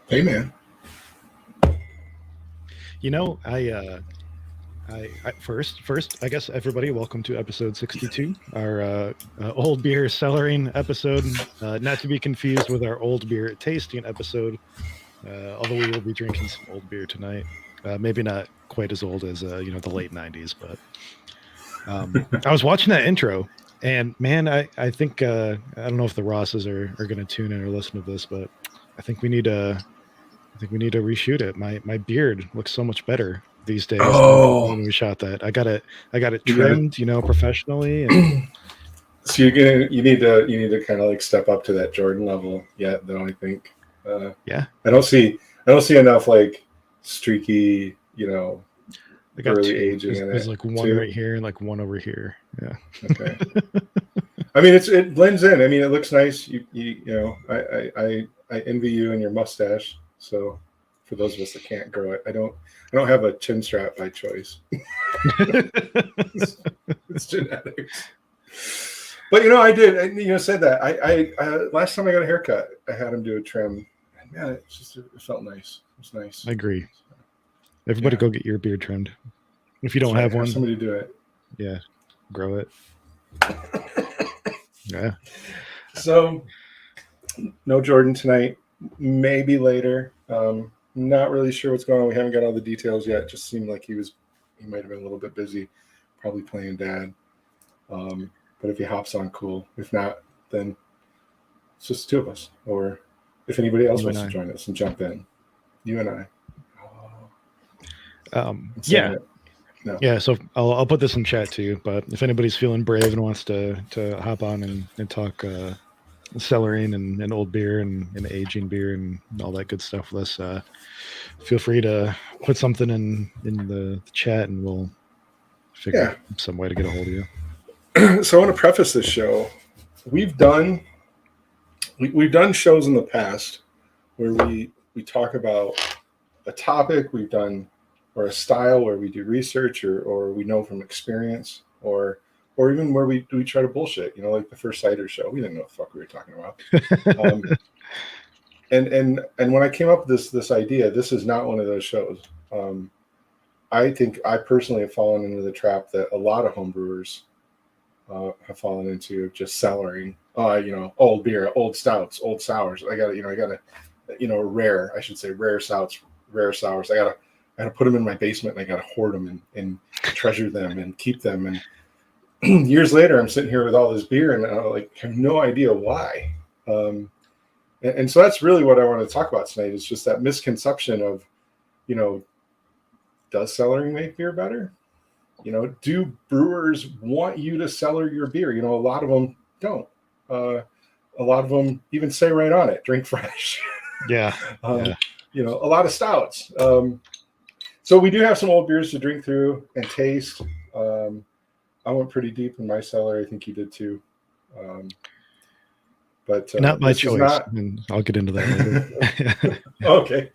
Hey, man. You know, first, I guess everybody, welcome to episode 62, our old beer cellaring episode. Not to be confused with our old beer tasting episode. Although we will be drinking some old beer tonight. Maybe not quite as old as the late '90s, but I was watching that intro, and man, I think I don't know if the Rosses are going to tune in or listen to this, but I think we need to reshoot it. My beard looks so much better these days than Oh, when we shot that. I got it you got trimmed, professionally, and to. So you need to kind of like step up to that Jordan level yet, though. I think uh, yeah, I don't see enough like streaky, I got early two. aging There's, in there's it like one too. right here and like one over here. Yeah. Okay. I mean, it blends in. I mean, it looks nice. I envy you and your mustache. So, for those of us that can't grow it, I don't have a chin strap by choice. It's genetics. But I did. Said that. I last time I got a haircut, I had him do a trim, and man, it felt nice. It was nice. I agree. Everybody, Yeah, go get your beard trimmed. If you that's don't right. have Have one, somebody do it. yeah, grow it. Yeah. So no Jordan tonight. Maybe later. Not really sure what's going on. We haven't got all the details yet. It just seemed like he might have been a little bit busy, probably playing dad. But if he hops on, cool. If not, then it's just the two of us. Or if anybody else You and wants to I. join us and jump in, you and I. Oh, I'm saying Yeah. it. No. Yeah, so I'll put this in chat too. But if anybody's feeling brave and wants to hop on and talk cellaring and old beer and aging beer and all that good stuff with us, feel free to put something in the chat and we'll figure Yeah. out some way to get a hold of you. So I want to preface this show. We've done we've done shows in the past where we talk about a topic we've done, or a style where we do research, or we know from experience, or even where we try to bullshit, like the first cider show. We didn't know what the fuck we were talking about. um, and when I came up with this idea, this is not one of those shows. I think I personally have fallen into the trap that a lot of homebrewers have fallen into, of just cellaring. Old beer, old stouts, old sours. Rare. I should say rare stouts, rare sours. I gotta put them in my basement, and I gotta hoard them and treasure them and keep them. And years later, I'm sitting here with all this beer, and I have no idea why. And so that's really what I want to talk about tonight. Is just that misconception of, you know, does cellaring make beer better? Do brewers want you to cellar your beer? A lot of them don't. A lot of them even say right on it, drink fresh. Yeah. um, Yeah. a lot of stouts. So we do have some old beers to drink through and taste. I went pretty deep in my cellar. I think you did too. But Not my this is choice. not And I'll get into that later. okay.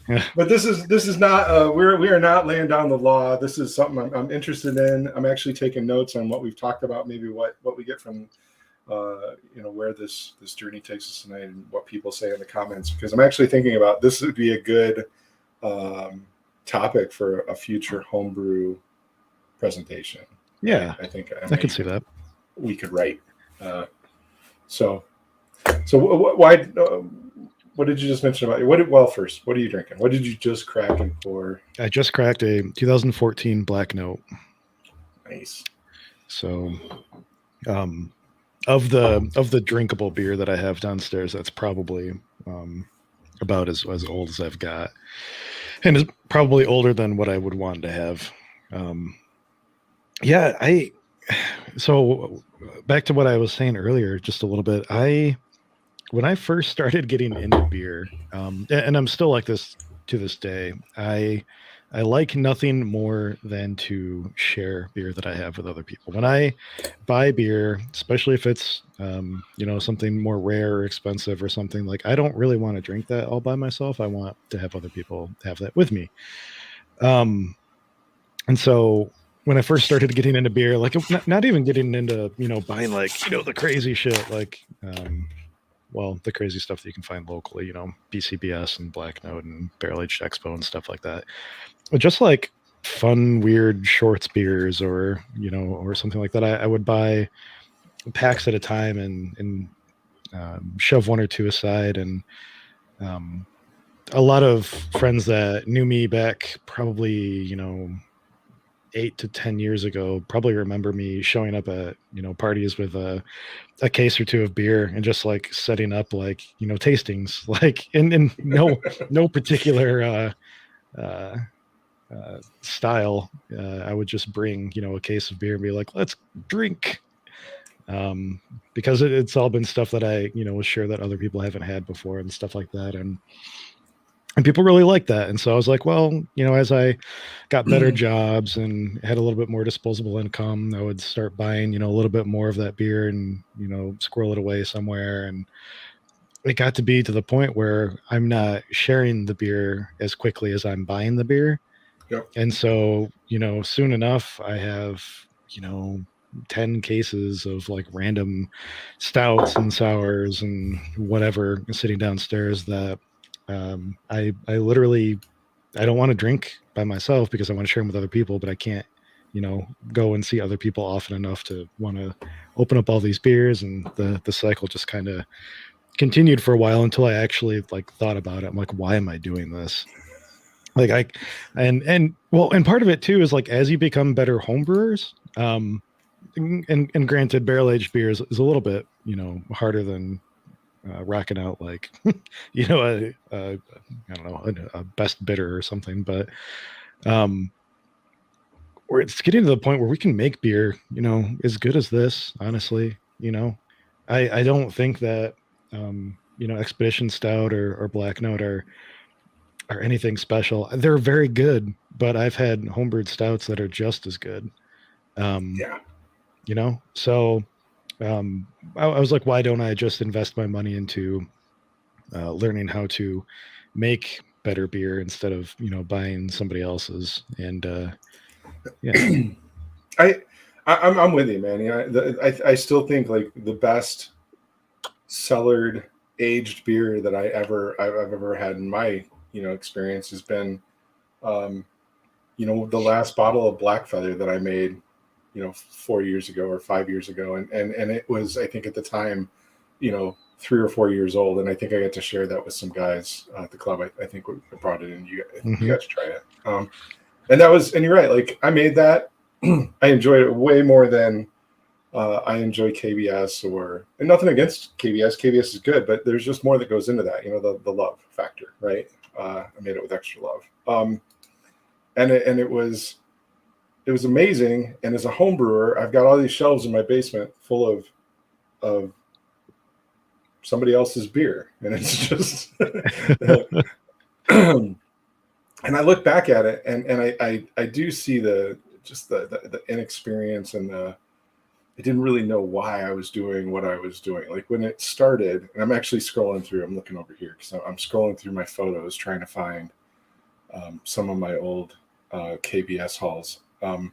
Yeah. But this is not. We are not laying down the law. This is something I'm interested in. I'm actually taking notes on what we've talked about. Maybe what we get from where this journey takes us tonight, and what people say in the comments, because I'm actually thinking about this would be a good topic for a future homebrew presentation. Yeah. I think I could see that. we could write. So why? What did you just mention about you? Well, first, what are you drinking? What did you just crack and pour? I just cracked a 2014 Black Note. Nice. So, of the drinkable beer that I have downstairs, that's probably about as old as I've got, and is probably older than what I would want to have. Yeah, so back to what I was saying earlier, just a little bit. When I first started getting into beer, and I'm still like this to this day, I like nothing more than to share beer that I have with other people. When I buy beer, especially if it's something more rare or expensive or something, like I don't really want to drink that all by myself. I want to have other people have that with me. And so when I first started getting into beer, like not even getting into buying like the crazy shit like well, the crazy stuff that you can find locally, BCBS and Black Note and Barrel Aged Expo and stuff like that. But just like fun, weird shorts beers or, or something like that, I would buy packs at a time and shove one or two aside. And a lot of friends that knew me back probably, 8 to 10 years ago probably remember me showing up at parties with a case or two of beer and just like setting up like tastings like in no particular style. I would just bring a case of beer and be like, let's drink, because it's all been stuff that I was sure that other people haven't had before and stuff like that. And people really like that. And so I was like, well, as I got better jobs and had a little bit more disposable income, I would start buying, a little bit more of that beer and, squirrel it away somewhere. And it got to be to the point where I'm not sharing the beer as quickly as I'm buying the beer. Yep. And so, soon enough, I have, 10 cases of like random stouts and sours and whatever sitting downstairs that I literally, I don't want to drink by myself because I want to share them with other people, but I can't, go and see other people often enough to want to open up all these beers. And the cycle just kind of continued for a while until I actually like thought about it. I'm like, why am I doing this? Like and part of it too is like, as you become better homebrewers, and granted barrel aged beer is a little bit, harder than rocking out like I don't know, a best bitter or something, but where it's getting to the point where we can make beer as good as this, honestly. I don't think that Expedition Stout or Black Note are anything special. They're very good, but I've had homebrewed stouts that are just as good. Yeah. So I was like, why don't I just invest my money into learning how to make better beer instead of buying somebody else's? And yeah. I'm with you, man. I still think like the best cellared aged beer that I've ever had in my experience has been the last bottle of Black Feather that I made 4 years ago or 5 years ago, and it was, I think at the time 3 or 4 years old, and I think I got to share that with some guys at the club. I think we brought it in. You got to try it, and that was, and you're right, like I made that. I enjoyed it way more than I enjoy KBS, and nothing against KBS. KBS is good, but there's just more that goes into that. The love factor, right? I made it with extra love, and it was amazing. And as a home brewer, I've got all these shelves in my basement full of somebody else's beer, and it's just. And I look back at it, and I do see the inexperience, and I didn't really know why I was doing what I was doing. Like when it started, and I'm actually scrolling through. I'm looking over here because I'm scrolling through my photos trying to find some of my old KBS hauls. But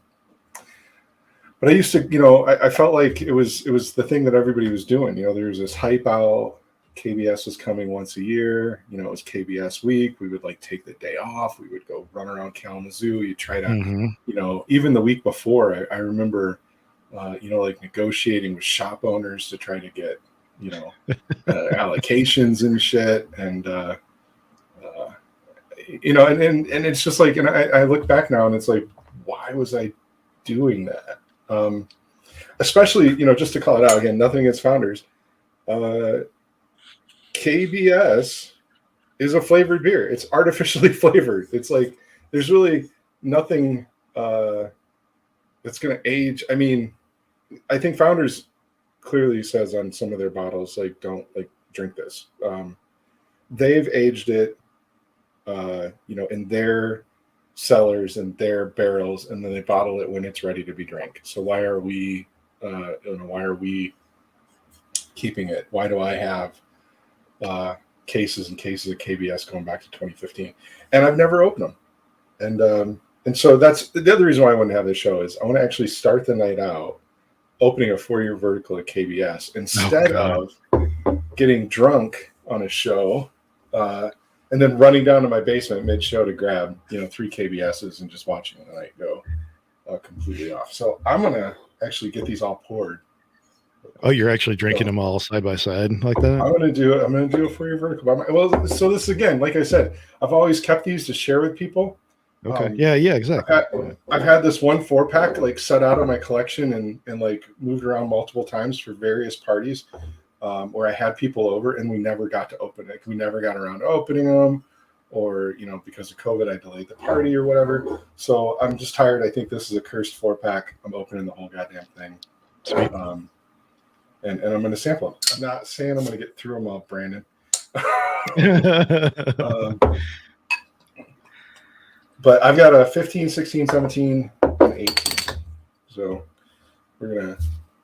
I used to, I felt like it was the thing that everybody was doing. There was this hype out. KBS was coming once a year. It was KBS week. We would like take the day off. We would go run around Kalamazoo. You try to, even the week before, I remember, like negotiating with shop owners to try to get, allocations and shit. And, and it's just like, and I look back now and it's like, why was I doing that? Especially, just to call it out again, nothing against Founders. KBS is a flavored beer. It's artificially flavored. It's like there's really nothing that's going to age. I mean, I think Founders clearly says on some of their bottles, like, don't like drink this. They've aged it, in their cellars and their barrels, and then they bottle it when it's ready to be drank. So why are we, why are we keeping it? Why do I have cases and cases of KBS going back to 2015, and I've never opened them. And so that's the other reason why I want to have this show is I want to actually start the night out opening a 4-year vertical at KBS instead of getting drunk on a show, and then running down to my basement mid-show to grab 3 KBSs and just watching the night go completely off. So I'm gonna actually get these all poured. Oh, you're actually drinking them all side by side like that? I'm gonna do it for your vertical. Well, so this again, like I said, I've always kept these to share with people. Okay. Yeah, exactly. I've had this 1 4-pack like set out of my collection and like moved around multiple times for various parties where I had people over and we never got to open it. We never got around to opening them, or because of COVID, I delayed the party or whatever. So I'm just tired. I think this is a cursed 4-pack. I'm opening the whole goddamn thing. Sweet. And I'm going to sample them. I'm not saying I'm going to get through them all, Brandon. But I've got a 15, 16, 17, and 18. So I'm going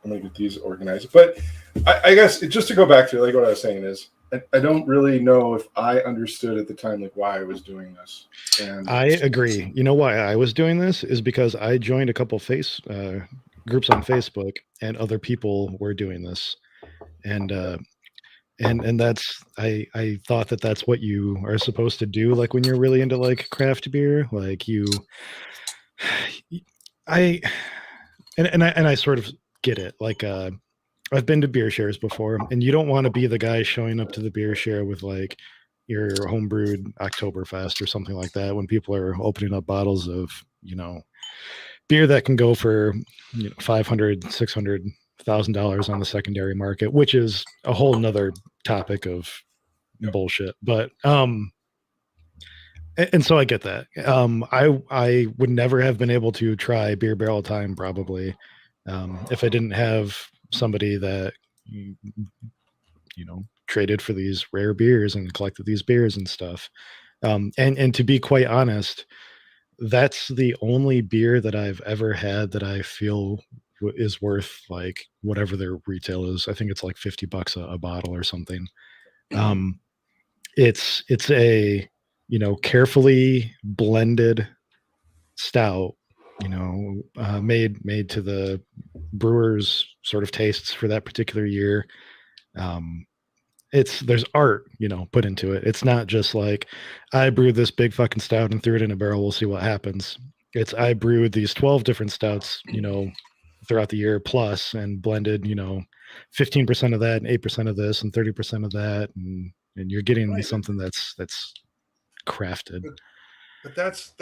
to get these organized. But I guess just to go back to like what I was saying is I don't really know if I understood at the time like why I was doing this. And I agree. You know why I was doing this is because I joined a couple groups on Facebook, and other people were doing this, and that's I thought that's what you are supposed to do, like when you're really into like craft beer, like I sort of get it. Like I've been to beer shares before, and you don't want to be the guy showing up to the beer share with like your homebrewed Oktoberfest or something like that when people are opening up bottles of beer that can go for $500, $600,000 on the secondary market, which is a whole nother topic of bullshit. But and so I get that. I would never have been able to try Beer Barrel Time probably if I didn't have somebody that traded for these rare beers and collected these beers and stuff. And to be quite honest, that's the only beer that I've ever had that I feel is worth like whatever their retail is. I think it's like $50 a bottle or something. It's a carefully blended stout, made to the brewer's sort of tastes for that particular year. There's art, put into it. It's not just like I brewed this big fucking stout and threw it in a barrel. We'll see what happens. It's I brewed these 12 different stouts, throughout the year plus, and blended, 15% of that and 8% of this and 30% of that. And you're getting something that's crafted. But that's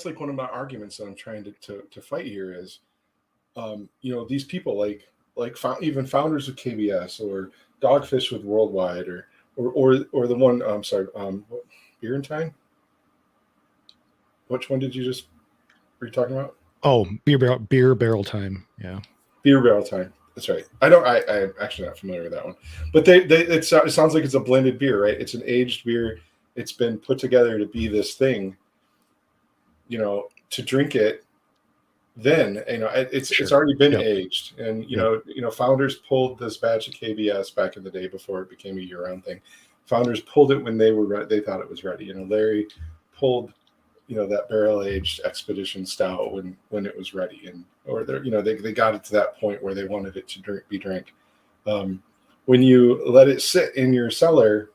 like one of my arguments that I'm trying to fight here is, these people like even founders of KBS or Dogfish with Worldwide or the one Beer and Time. Which one were you talking about? Oh, beer barrel time. Yeah. Beer Barrel Time. That's right. I'm actually not familiar with that one, but it sounds like it's a blended beer, right? It's an aged beer. It's been put together to be this thing, to drink it. Then, it's already been aged, and founders pulled this batch of KBS back in the day before it became a year-round thing. Founders pulled it when they thought it was ready. Larry pulled that barrel-aged Expedition Stout when it was ready, they got it to that point where they wanted it to be drank. When you let it sit in your cellar,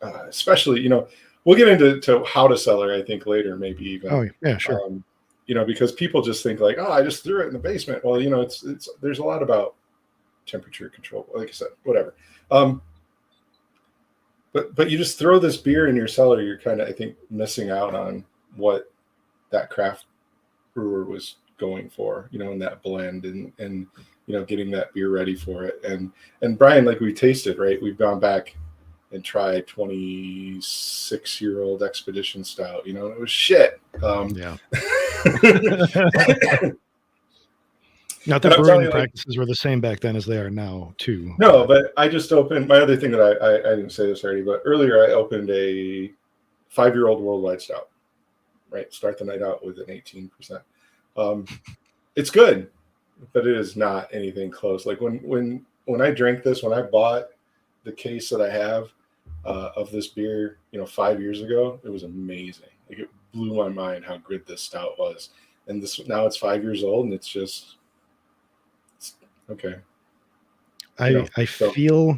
especially, we'll get into how to cellar, I think, later, maybe even. Oh yeah, sure. Because people just think like, oh, I just threw it in the basement. Well, it's there's a lot about temperature control, like I said, whatever. But you just throw this beer in your cellar, you're kind of, I think, missing out on what that craft brewer was going for, in that blend and getting that beer ready for it. And Brian, like we tasted, right? We've gone back and tried 26-year-old Expedition Stout, and it was shit. Yeah. Not that brewing practices were the same back then as they are now, too. No, but I just opened my other thing that I didn't say this already, but earlier I opened a 5-year-old Worldwide Stout. Right, start the night out with an 18%. It's good, but it is not anything close. Like when I drank this, when I bought the case that I have of this beer, 5 years ago, it was amazing. Like it blew my mind how good this stout was. And now it's 5 years old, and it's okay. I feel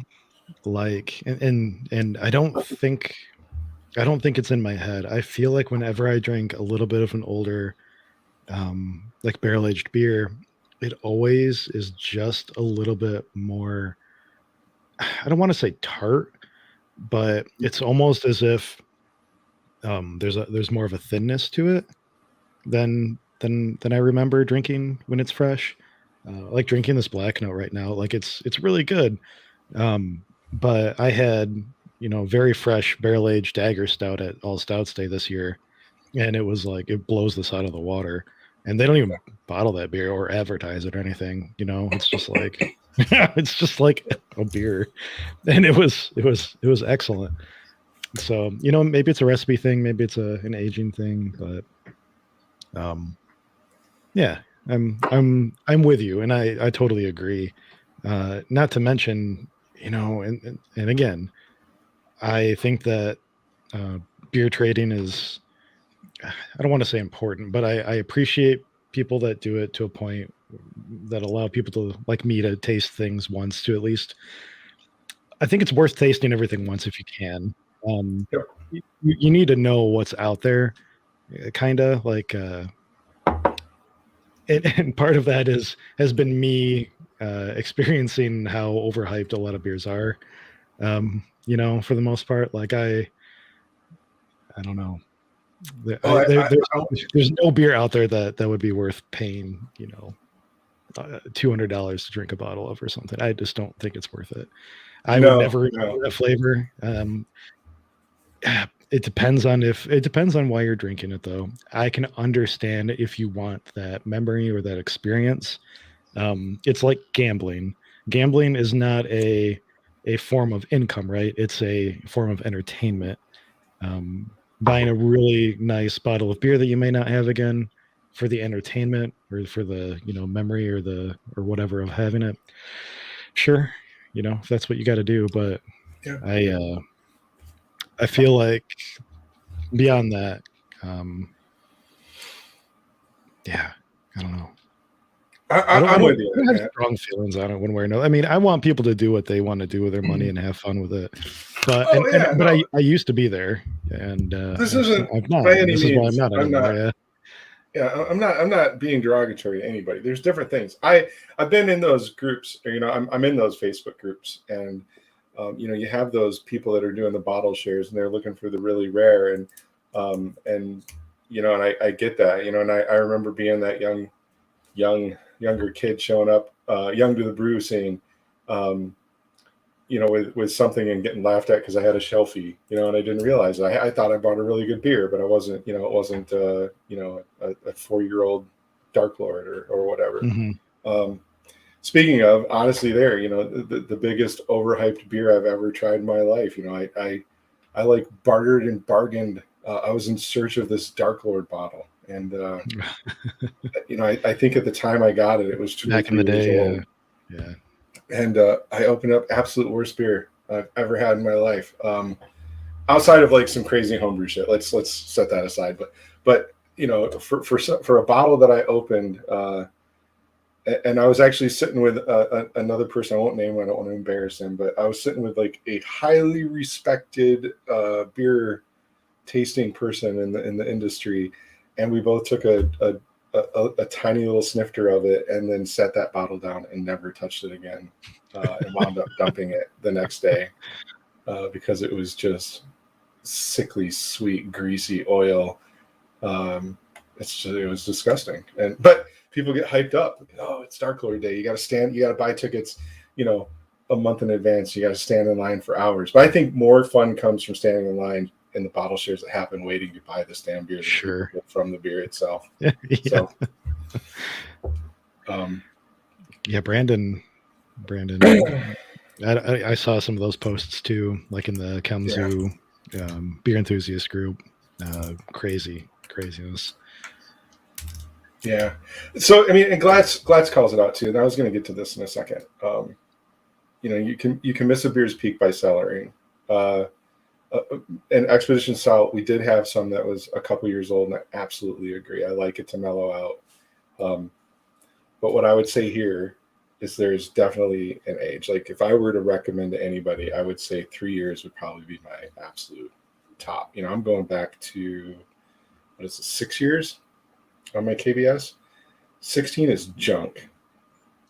like, and I don't think it's in my head. I feel like whenever I drink a little bit of an older, like barrel aged beer, it always is just a little bit more. I don't want to say tart, but it's almost as if there's more of a thinness to it than I remember drinking when it's fresh. Like drinking this black note right now, like it's really good. But I had very fresh barrel aged dagger stout at All Stouts Day this year, and it was like it blows this out of the water. And they don't even bottle that beer or advertise it or anything. It's just like it's just like a beer, and it was excellent. So maybe it's a recipe thing, maybe it's an aging thing, but yeah, I'm with you, and I totally agree. Not to mention, and again, I think that uh, beer trading is, I don't want to say important, but I appreciate people that do it to a point that allow people to like me to taste things once to at least. I think it's worth tasting everything once if you can. Um, Yep. you need to know what's out there, kind of like. And part of that has been me experiencing how overhyped a lot of beers are. For the most part, like I don't know. Oh, There's no beer out there that would be worth paying, $200 to drink a bottle of or something. I just don't think it's worth it. I would no, never no. remember that flavor. It depends on why you're drinking it, though. I can understand if you want that memory or that experience. It's like gambling. Gambling is not a form of income, right? It's a form of entertainment. Buying a really nice bottle of beer that you may not have again for the entertainment or for the memory or whatever of having it. Sure, if that's what you got to do, but Yeah. I feel like beyond that, um, yeah, I don't know. I'm with you, I don't have man. strong feelings on it one way or another. I mean, I want people to do what they want to do with their money and have fun with it. But Oh yeah, but no. I used to be there, and This isn't I'm not. by And any this is why I'm means. not I'm anymore. not. Yeah, Yeah, I'm not being derogatory to anybody. There's different things. I've been in those groups. Or, I'm in those Facebook groups, and you have those people that are doing the bottle shares, and they're looking for the really rare, and and I get that, and I remember being that younger kid showing up, young to the brew, saying, um, with something and getting laughed at because I had a shelfie, and I didn't realize it. I thought I bought a really good beer, but I wasn't, it wasn't, a 4-year-old Dark Lord or whatever. hmm Um, Speaking of, honestly, the biggest overhyped beer I've ever tried in my life. I like bartered and bargained. I was in search of this Dark Lord bottle, and I think at the time I got it, it was two or back in three the years day, old, yeah, and I opened up absolute worst beer I've ever had in my life. Outside of like some crazy homebrew shit, let's set that aside. But for a bottle that I opened, and I was actually sitting with another person. I won't name him. I don't want to embarrass him, but I was sitting with like a highly respected beer tasting person in the industry, and we both took a tiny little snifter of it and then set that bottle down and never touched it again, and wound up dumping it the next day because it was just sickly sweet, greasy oil. It was disgusting. But people get hyped up. Oh, it's Dark Lord Day. You got to stand. You got to buy tickets. A month in advance. You got to stand in line for hours. But I think more fun comes from standing in line in the bottle shares that happen waiting to buy this damn beer sure, from the beer itself. yeah, So, um, yeah. Brandon, I saw some of those posts too, like in the yeah, Kamzu beer enthusiast group. Craziness. yeah. So I mean, and Glatz calls it out too. And I was going to get to this in a second. You can miss a beer's peak by cellaring. Uh, and Expedition Stout, we did have some that was a couple years old, and I absolutely agree. I like it to mellow out. But what I would say here is there's definitely an age. Like if I were to recommend to anybody, I would say 3 years would probably be my absolute top. I'm going back to, what is it, 6 years on my KBS. 16 is junk,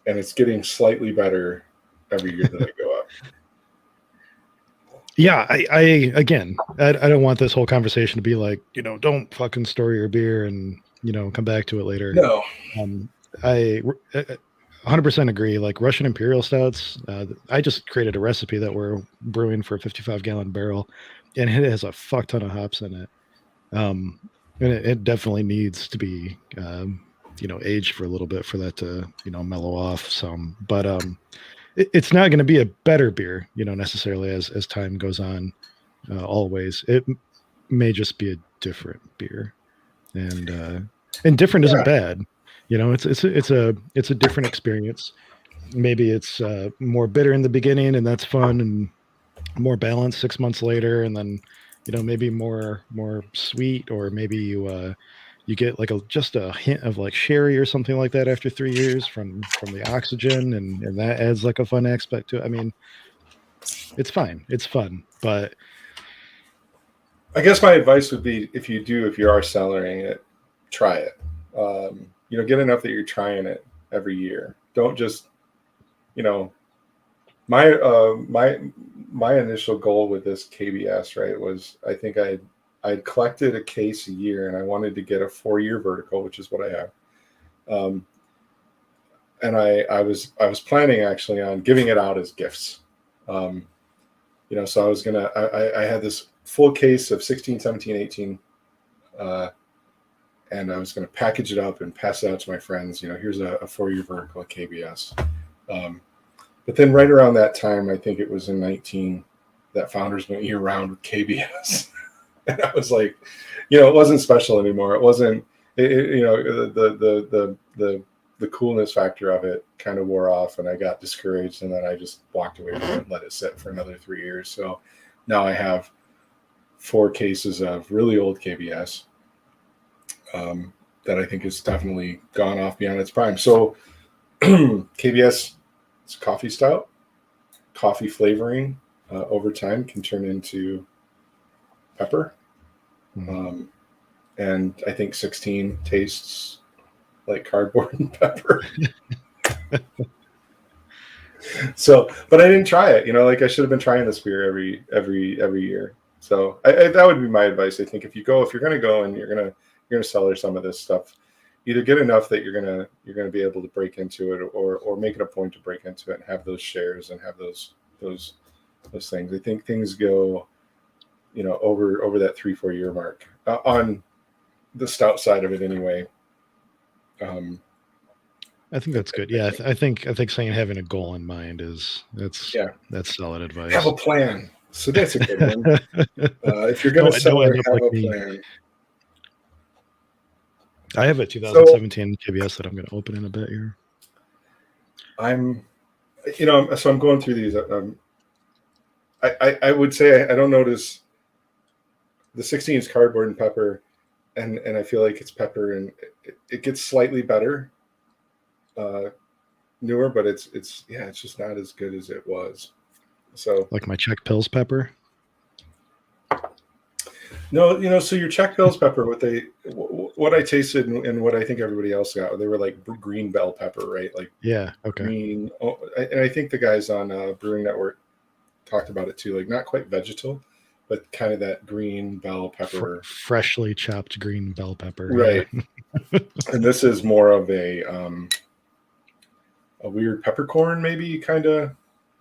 and it's getting slightly better every year that I go up. Yeah, I again, I don't want this whole conversation to be like, don't fucking store your beer and come back to it later. No. I 100% agree. Like Russian Imperial Stouts, I just created a recipe that we're brewing for a 55-gallon barrel, and it has a fuck ton of hops in it. And it definitely needs to be, aged for a little bit for that to, mellow off some. But it's not going to be a better beer, necessarily as time goes on. Always, it may just be a different beer, and different isn't bad. It's a different experience. Maybe it's more bitter in the beginning, and that's fun, and more balanced 6 months later, and then maybe more sweet, or maybe you get like just a hint of like sherry or something like that after 3 years from the oxygen, and that adds like a fun aspect to it. I mean, it's fine, it's fun, but I guess my advice would be, if you are cellaring it, try it. Get enough that you're trying it every year. Don't just, my initial goal with this KBS, right, was I think I'd collected a case a year, and I wanted to get a 4-year vertical, which is what I have. And I was planning actually on giving it out as gifts. So I was gonna, I had this full case of 16, 17, 18, and I was going to package it up and pass it out to my friends. Here's a 4-year vertical at KBS. But then right around that time, I think it was in 19, that Founders went year round with KBS. And I was like, it wasn't special anymore. It wasn't, the coolness factor of it kind of wore off, and I got discouraged, and then I just walked away from it and let it sit for another 3 years. So now I have 4 cases of really old KBS that I think has definitely gone off beyond its prime. So KBS, it's coffee stout. Coffee flavoring over time can turn into pepper. And I think 16 tastes like cardboard and pepper. So, but I didn't try it. Like I should have been trying this beer every year. So that would be my advice. I think if you're going to go and you're going to cellar some of this stuff, either get enough that you're going to be able to break into it, or make it a point to break into it and have those shares and have those things. I think things go, over that 3-4 year mark on the stout side of it anyway. I think that's good. Yeah, I think saying having a goal in mind that's solid advice. Have a plan. So that's a good one. If you're going to cellar, have a plan. I have a 2017 KBS that I'm going to open in a bit here. I'm going through these. I would say I don't notice the 16 is cardboard and pepper, and I feel like it's pepper, and it gets slightly better, newer, but it's just not as good as it was. So like my Czech Pils pepper. No, so your Czech Pils pepper, what I tasted and what I think everybody else got, they were like green bell pepper, right? Like green. And I think the guys on Brewing Network talked about it too, like not quite vegetal, but kind of that green bell pepper, freshly chopped green bell pepper, right? Yeah. And this is more of a weird peppercorn, maybe kind of.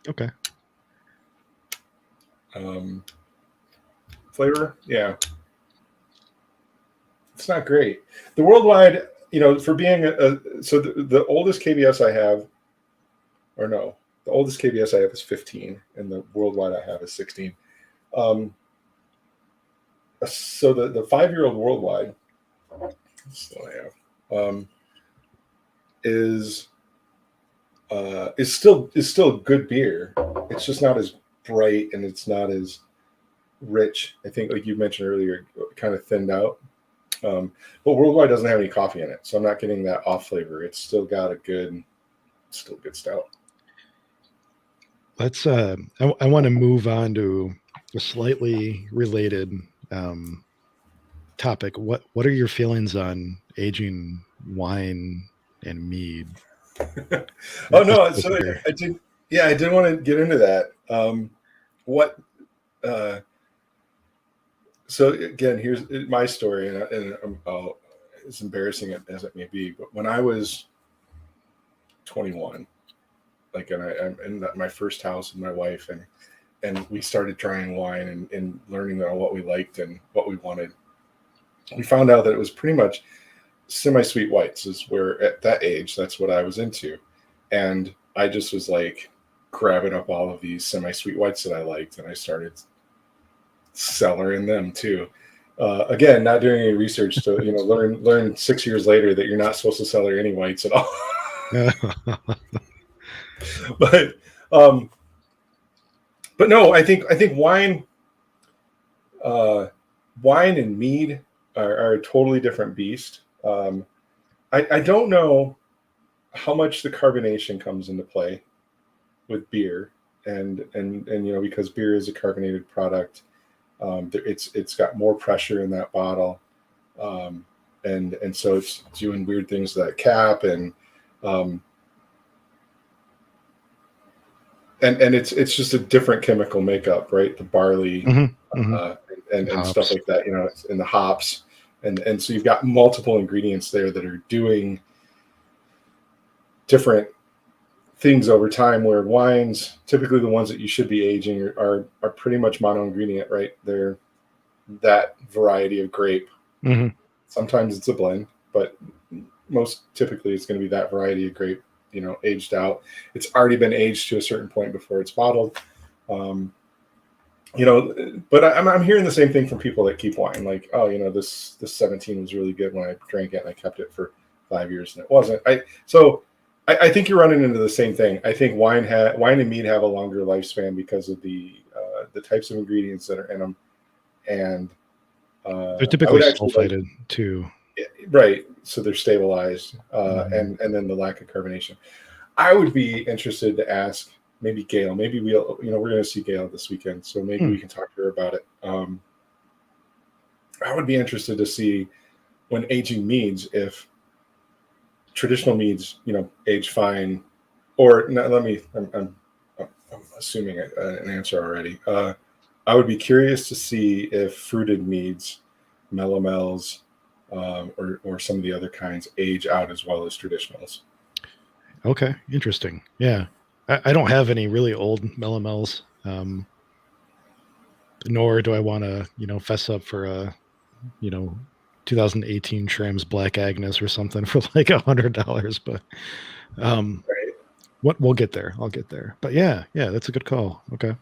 Okay. Flavor, yeah, it's not great. The worldwide, for being the oldest KBS I have, the oldest KBS I have is 15, and the worldwide I have is 16. So the 5-year-old worldwide, is still good beer. It's just not as bright, and it's not as rich. I think, like you mentioned earlier, kind of thinned out. But worldwide doesn't have any coffee in it, so I'm not getting that off flavor. It's still got a good still good stout. Let's I want to move on to a slightly related topic. What are your feelings on aging wine and mead? Oh Just no, with so beer. I did. Yeah, I did want to get into that. What? Uh, so again, here's my story, as embarrassing as it may be, but when I was 21, like, and I'm in my first house with my wife, and we started trying wine and learning about what we liked and what we wanted. We found out that it was pretty much semi-sweet whites is where at that age that's what I was into, and I just was like grabbing up all of these semi-sweet whites that I liked, and I started cellaring them too. Again, not doing any research to learn 6 years later that you're not supposed to cellar any whites at all. but um, but no, I think wine and mead are a totally different beast. I don't know how much the carbonation comes into play with beer, and because beer is a carbonated product, it's got more pressure in that bottle, and so it's doing weird things to that cap, um, and it's just a different chemical makeup, right? The barley, Mm-hmm, mm-hmm. uh, and stuff Hops. like that, and the hops, and so you've got multiple ingredients there that are doing different things over time. Where wines, typically the ones that you should be aging, are pretty much mono ingredient, right? They're that variety of grape. Mm-hmm. Sometimes it's a blend, but most typically it's going to be that variety of grape, aged out. It's already been aged to a certain point before it's bottled. Um, but I'm hearing the same thing from people that keep wine, like, oh, this 17 was really good when I drank it, and I kept it for 5 years, and it wasn't. I think you're running into the same thing. I think wine and mead have a longer lifespan because of the types of ingredients that are in them, and They're I typically would actually like, sulfited too. right, so they're stabilized, Mm-hmm. and then the lack of carbonation. I would be interested to ask maybe Gail. Maybe we're going to see Gail this weekend, so maybe we can talk to her about it. I would be interested to see when aging meads if traditional meads, age fine, or no, I'm assuming an answer already. I would be curious to see if fruited meads, melomels, or some of the other kinds age out as well as traditionals. Okay, interesting. Yeah, I don't have any really old melomels, nor do I want to, fess up for a, you know, 2018 Shrim's Black Agnes or something for like $100. But um, Right. what we'll get there. I'll get there. But yeah, that's a good call. Okay.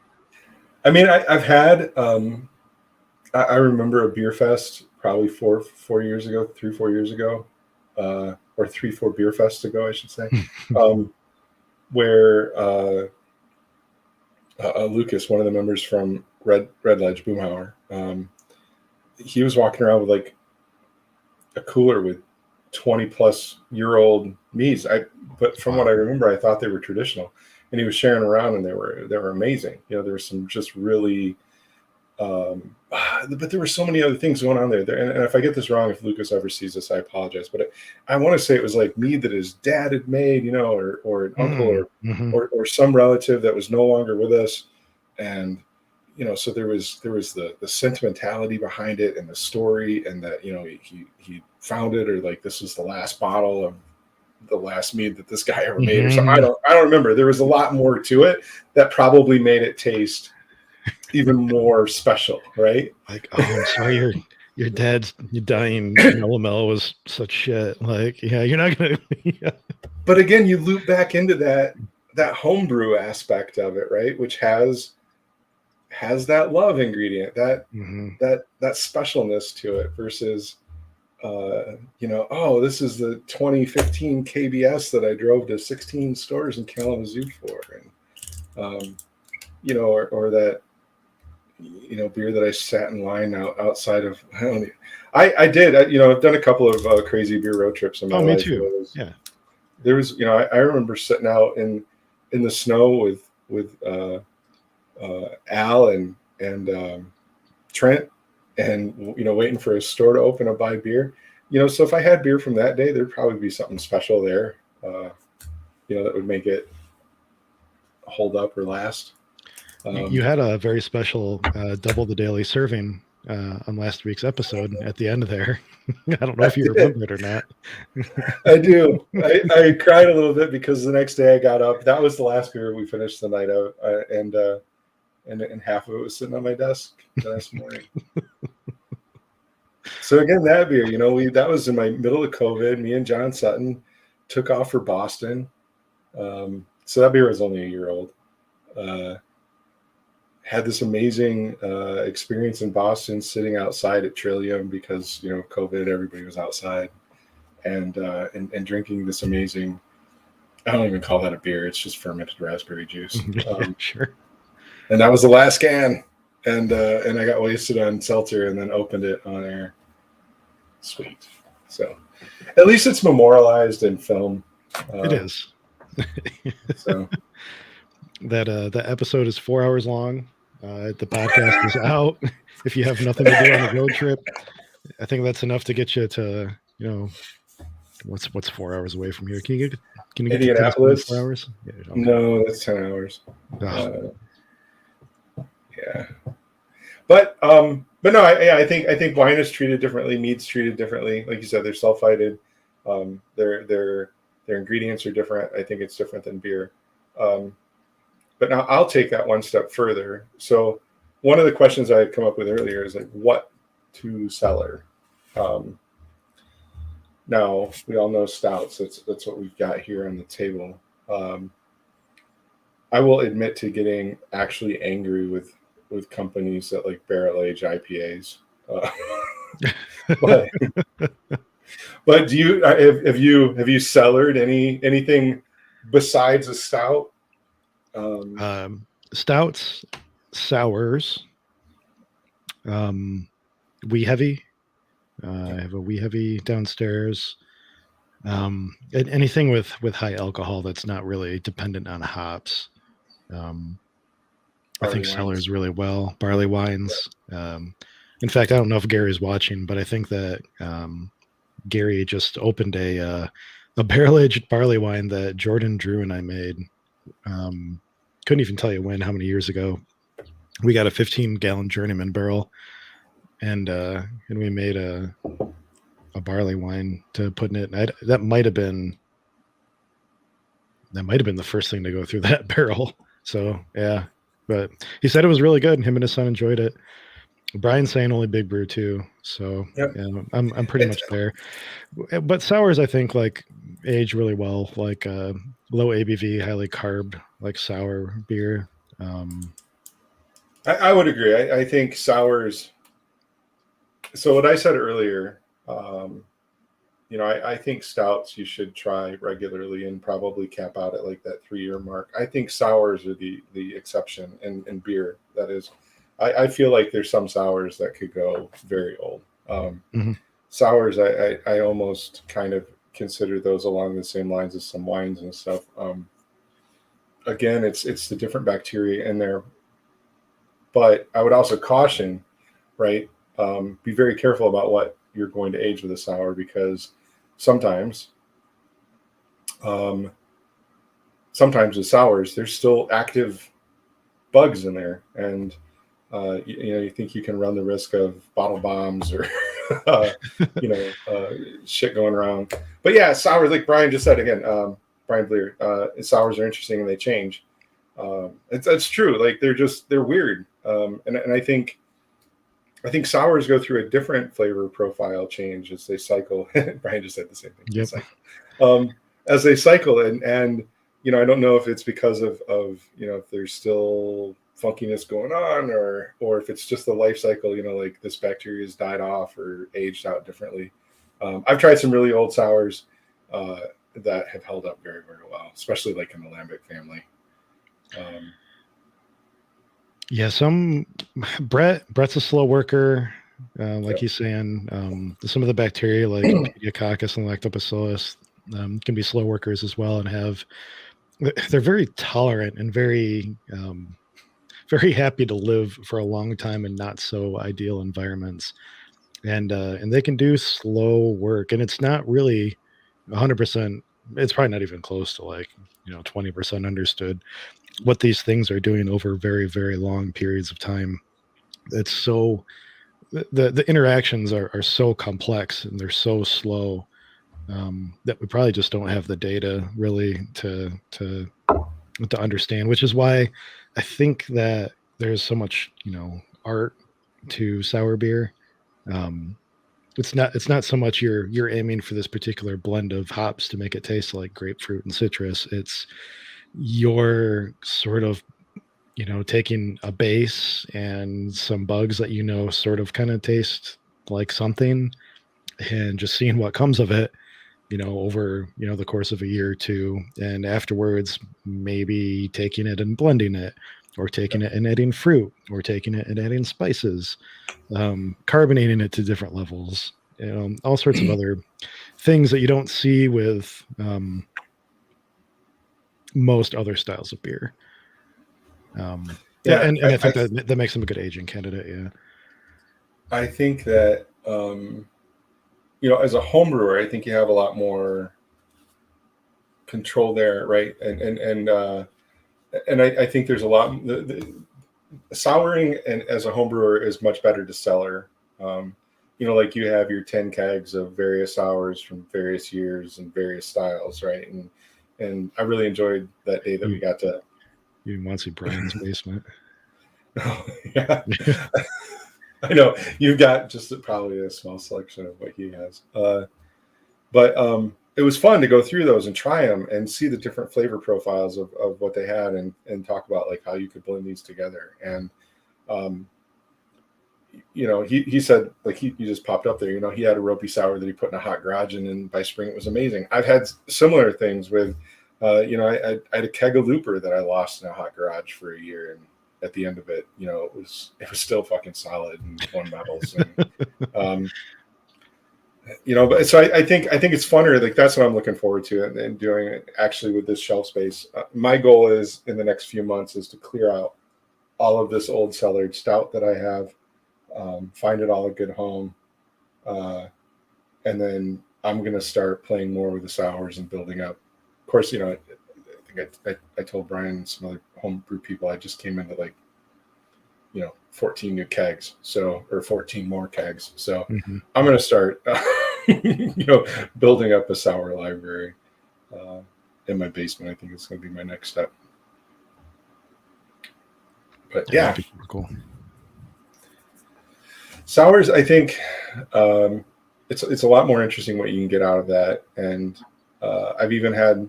I mean, I've had. I remember a beer fest probably 4 years ago, 3 4 years ago, or 3 4 beer fests ago, I should say, um, where Lucas, one of the members from Red Ledge Boomhauer, he was walking around with like a cooler with 20-plus-year-old meads. But from what Wow. I remember, I thought they were traditional, and he was sharing around, and they were amazing. There was some just really, but there were so many other things going on there. And if I get this wrong, if Lucas ever sees this, I apologize. But I want to say it was like mead that his dad had made, or an uncle, Mm-hmm. or some relative that was no longer with us, and so there was the sentimentality behind it and the story, and that he found it, or like this was the last bottle of the last mead that this guy ever made, or something. Mm-hmm. I don't remember. There was a lot more to it that probably made it taste even more special, right? Like, oh, I'm sorry, your dad's dying melomel was such shit. Like, yeah, you're not gonna. Yeah. But again, you loop back into that homebrew aspect of it, right? Which has that love ingredient, that Mm-hmm. that specialness to it, versus oh, this is the 2015 KBS that I drove to 16 stores in Kalamazoo for, and or that beer that I sat in line outside of. I did. I've done a couple of crazy beer road trips in my Oh, me life. too. Yeah. there was, I remember sitting out in the snow with Al and Trent, and waiting for a store to open to buy beer. So if I had beer from that day, there'd probably be something special there. That would make it hold up or last. You had a very special double the daily serving on last week's episode at the end there. I don't know if you remember it or not. I do. I cried a little bit because the next day I got up. That was the last beer we finished the night out, and half of it was sitting on my desk the next morning. So again, that beer, that was in my middle of COVID. Me and John Sutton took off for Boston. So that beer was only a year old. Had this amazing experience in Boston, sitting outside at Trillium because COVID, everybody was outside, and drinking this amazing. I don't even call that a beer; it's just fermented raspberry juice. Sure. And that was the last can, and I got wasted on seltzer, and then opened it on air. Sweet. So, at least it's memorialized in film. It is. So that episode is 4 hours long. The podcast is out. If you have nothing to do on a road trip, I think that's enough to get you to, what's 4 hours away from here? Can you get Indianapolis? 4 hours? Yeah, no, that's 10 hours. Oh. Yeah, but no, I think wine is treated differently. Mead's treated differently. Like you said, they're sulfited. Their ingredients are different. I think it's different than beer. But now I'll take that one step further. So one of the questions I had come up with earlier is like, what to cellar? Now we all know stouts. That's what we've got here on the table. I will admit to getting actually angry with companies that like barrel age IPAs. But do you have you cellared anything besides a stout? Stouts, sours, wee heavy. I have a wee heavy downstairs. Anything with high alcohol that's not really dependent on hops. I think cellars really well. Barley wines. In fact, I don't know if Gary's watching, but I think that Gary just opened a barrel-aged barley wine that Jordan, Drew, and I made. Couldn't even tell you how many years ago. We got a 15-gallon journeyman barrel, and we made a barley wine to put in it. And that might have been the first thing to go through that barrel. So yeah, but he said it was really good. Him and his son enjoyed it. Brian's saying only big brew too. So yep. Yeah, I'm pretty much there. But sours, I think, like age really well, like low ABV, highly carb, like sour beer. I would agree. I think sours. So what I said earlier, I think stouts you should try regularly and probably cap out at like that 3-year mark. I think sours are the exception in beer. That is, I feel like there's some sours that could go very old. Sours, I almost kind of consider those along the same lines as some wines and stuff. Again, it's the different bacteria in there. But I would also caution, right? Be very careful about what you're going to age with a sour, because sometimes with sours, there's still active bugs in there, and you think you can run the risk of bottle bombs or shit going around. But yeah, sours, like Brian just said again, Brian Bleer, sours are interesting and they change. It's true. Like they're weird, and I think sours go through a different flavor profile change as they cycle. Brian just said the same thing. Yep. As they cycle, and I don't know if it's because of if there's still funkiness going on, or if it's just the life cycle. Like this bacteria has died off or aged out differently. I've tried some really old sours that have held up very, very well, especially like in the Lambic family. Yeah, Brett's a slow worker, like he's saying. Some of the bacteria like Pediococcus and Lactobacillus, can be slow workers as well, and they're very tolerant and very very happy to live for a long time in not so ideal environments, and they can do slow work, and it's not really 100%. It's probably not even close to like 20% understood what these things are doing over very, very long periods of time. It's so the interactions are so complex and they're so slow, that we probably just don't have the data really to understand, which is why I think that there's so much art to sour beer. Um, it's not so much you're aiming for this particular blend of hops to make it taste like grapefruit and citrus. It's you're sort of taking a base and some bugs that sort of kind of taste like something, and just seeing what comes of it over the course of a year or two, and afterwards maybe taking it and blending it, or taking it and adding fruit, or taking it and adding spices, carbonating it to different levels, all sorts of other things that you don't see with most other styles of beer. Yeah, and I think that makes them a good aging candidate. Yeah, I think that as a home brewer, I think you have a lot more control there, right? And I think there's a lot. The souring and as a home brewer is much better to cellar. Like you have your 10 kegs of various sours from various years and various styles, right? And I really enjoyed that day that we got to. You didn't want to see Brian's basement. Oh, yeah. I know you've got just probably a small selection of what he has, but it was fun to go through those and try them and see the different flavor profiles of what they had, and talk about like how you could blend these together. And he said, like he just popped up there. He had a ropey sour that he put in a hot garage, and by spring it was amazing. I've had similar things with, I had a keg of looper that I lost in a hot garage for a year, and at the end of it, it was still fucking solid and won medals. And, but so I think it's funner. Like that's what I'm looking forward to, and doing it actually with this shelf space. My goal is in the next few months is to clear out all of this old cellared stout that I have, find it all a good home, and then I'm going to start playing more with the sours and building up. Of course, I think I told Brian and some other homebrew people I just came into 14 new kegs, or 14 more kegs. So I'm going to start, building up a sour library in my basement. I think it's going to be my next step. But yeah, cool. Sours, I think it's a lot more interesting what you can get out of that. And I've even had,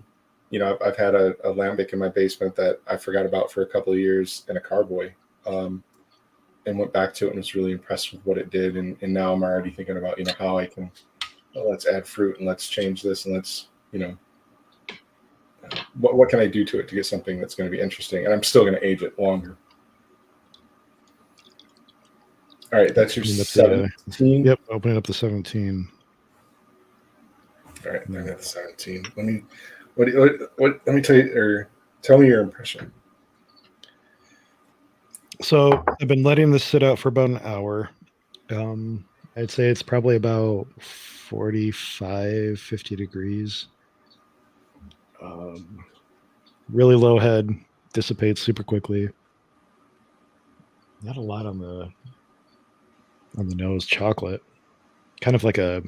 I've had a lambic in my basement that I forgot about for a couple of years in a carboy, and went back to it and was really impressed with what it did. And now I'm already thinking about, how I can, let's add fruit and let's change this and let's, what can I do to it to get something that's going to be interesting? And I'm still going to age it longer. All right, that's your 17. Yep, opening up the 17. All right, I got the 17. Let me tell you, or tell me your impression. So I've been letting this sit out for about an hour. I'd say it's probably about 45, 50 degrees. Really low head, dissipates super quickly. Not a lot on the nose. Chocolate, kind of like a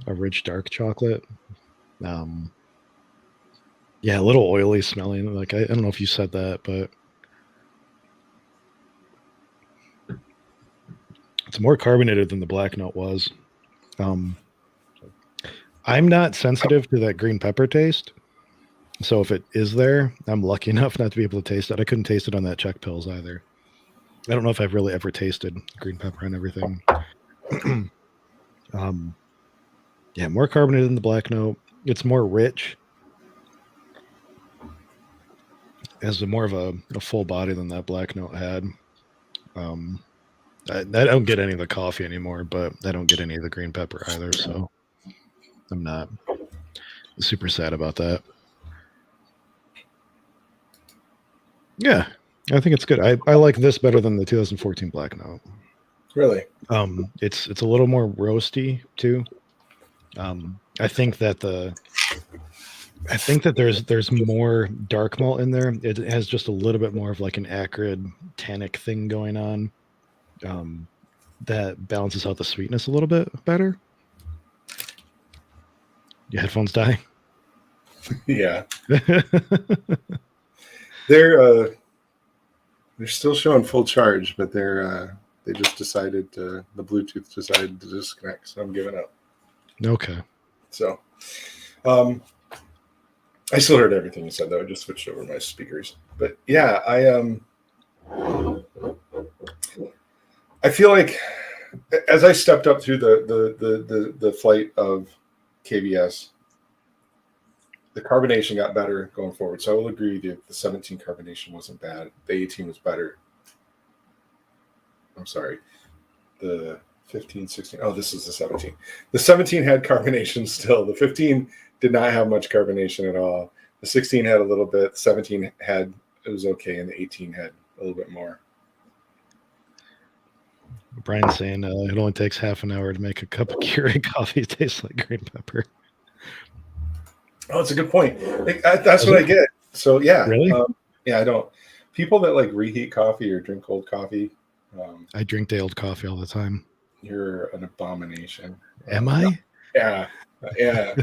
rich dark chocolate. Yeah, a little oily smelling. Like I don't know if you said that, but it's more carbonated than the black note was. I'm not sensitive to that green pepper taste, so if it is there, I'm lucky enough not to be able to taste it. I couldn't taste it on that Czech Pils either. I don't know if I've really ever tasted green pepper and everything. Yeah, more carbonated than the black note. It's more rich. It has more of a full body than that black note had. I don't get any of the coffee anymore, but I don't get any of the green pepper either. So I'm not. super sad about that. Yeah, I think it's good. I like this better than the 2014 Black Note. Really? It's a little more roasty too. I think that there's more dark malt in there. It has just a little bit more of like an acrid tannic thing going on. That balances out the sweetness a little bit better. Your headphones die. Yeah. They're still showing full charge, but they just decided the Bluetooth decided to disconnect, so I'm giving up. Okay. So, I still heard everything you said though. I just switched over my speakers. But yeah, I feel like as I stepped up through the flight of KBS, the carbonation got better going forward. So I will agree with you. The 17 carbonation wasn't bad. The 18 was better. I'm sorry. The 15, 16. Oh, this is the 17. The 17 had carbonation still. The 15 did not have much carbonation at all. The 16 had a little bit. The 17 had, it was okay. And the 18 had a little bit more. Brian's saying it only takes half an hour to make a cup of Keurig coffee taste like green pepper. Oh, it's a good point. That's what I get. So yeah, really? Yeah, I don't. People that like reheat coffee or drink cold coffee. I drink day-old coffee all the time. You're an abomination. Am I? Yeah, yeah.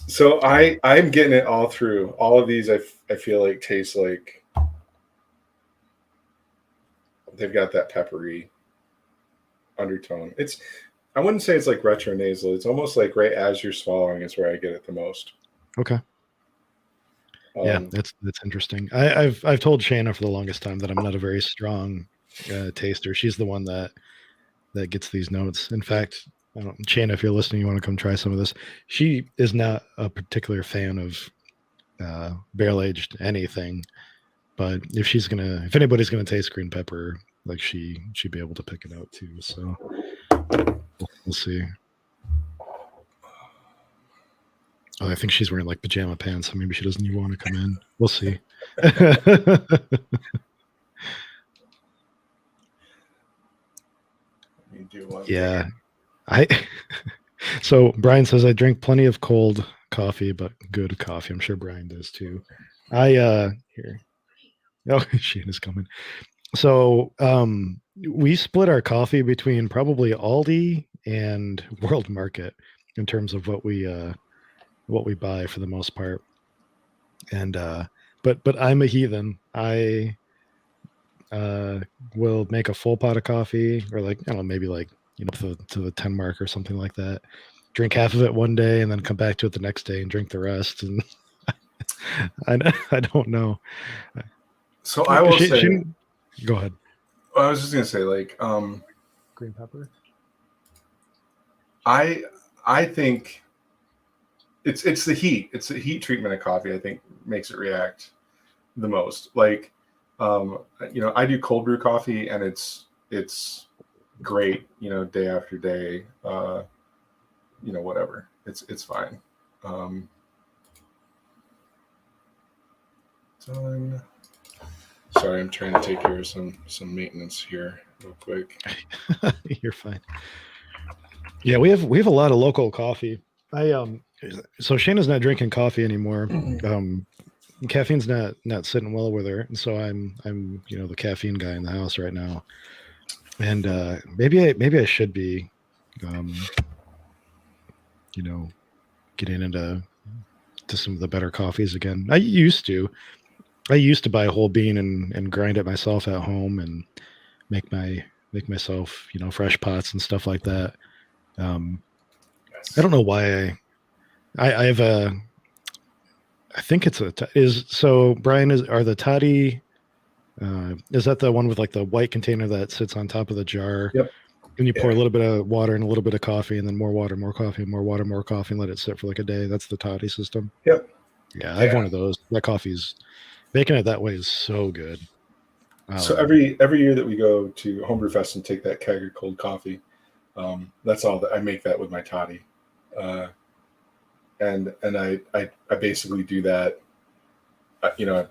So I'm getting it all through. All of these I feel like taste like they've got that peppery undertone. I wouldn't say it's like retro nasal. It's almost like right as you're swallowing is where I get it the most. Okay. Yeah, that's interesting. I've told Shanna for the longest time that I'm not a very strong taster. She's the one that gets these notes. In fact, Shanna, if you're listening, you want to come try some of this. She is not a particular fan of barrel aged anything, but if anybody's gonna taste green pepper, like she'd be able to pick it out too. So we'll see. Oh, I think she's wearing like pajama pants, so maybe she doesn't even want to come in. We'll see. Yeah. So Brian says I drink plenty of cold coffee, but good coffee. I'm sure Brian does too. Here. Oh, Shane is coming. So we split our coffee between probably Aldi and World Market in terms of what we buy for the most part. And but I'm a heathen. I will make a full pot of coffee, or like, I don't know, maybe like, to the 10 mark or something like that. Drink half of it one day and then come back to it the next day and drink the rest. And I don't know. So I will say, go ahead. I was just gonna say, like, green pepper. I think it's the heat. It's the heat treatment of coffee, I think, makes it react the most. Like, I do cold brew coffee and it's great, day after day, whatever. It's fine. Done. Sorry, I'm trying to take care of some maintenance here real quick. You're fine. Yeah, we have a lot of local coffee. So Shayna's not drinking coffee anymore. Caffeine's not sitting well with her, and so I'm the caffeine guy in the house right now. And maybe I should be getting into some of the better coffees again. I used to buy a whole bean and grind it myself at home and make myself fresh pots and stuff like that. I don't know why I have a. I think it's so Brian, are the toddy, is that the one with like the white container that sits on top of the jar? Yep. And you pour a little bit of water and a little bit of coffee and then more water, more coffee, more water, more coffee, and let it sit for like a day. That's the toddy system. Yep. Yeah, I have one of those. That coffee's making it that way is so good. So every year that we go to Homebrew Fest and take that keg of cold coffee, that's all that I make that with my toddy. and I basically do that. You know,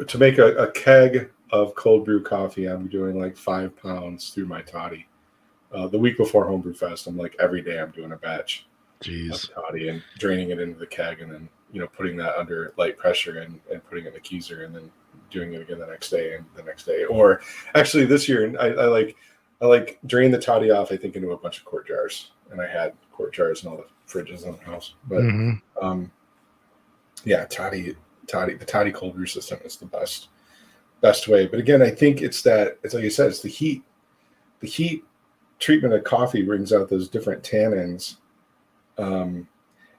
to make a keg of cold brew coffee, I'm doing like 5 pounds through my toddy. The week before Homebrew Fest, I'm like every day I'm doing a batch of Jeez. toddy and draining it into the keg, and then putting that under light pressure and putting it in the keezer, and then doing it again the next day and the next day. Or actually this year, I like drain the toddy off, I think, into a bunch of quart jars, and I had quart jars in all the fridges in the house. But yeah, the toddy cold brew system is the best way. But again, I think it's like you said, it's the heat. The heat treatment of coffee brings out those different tannins. And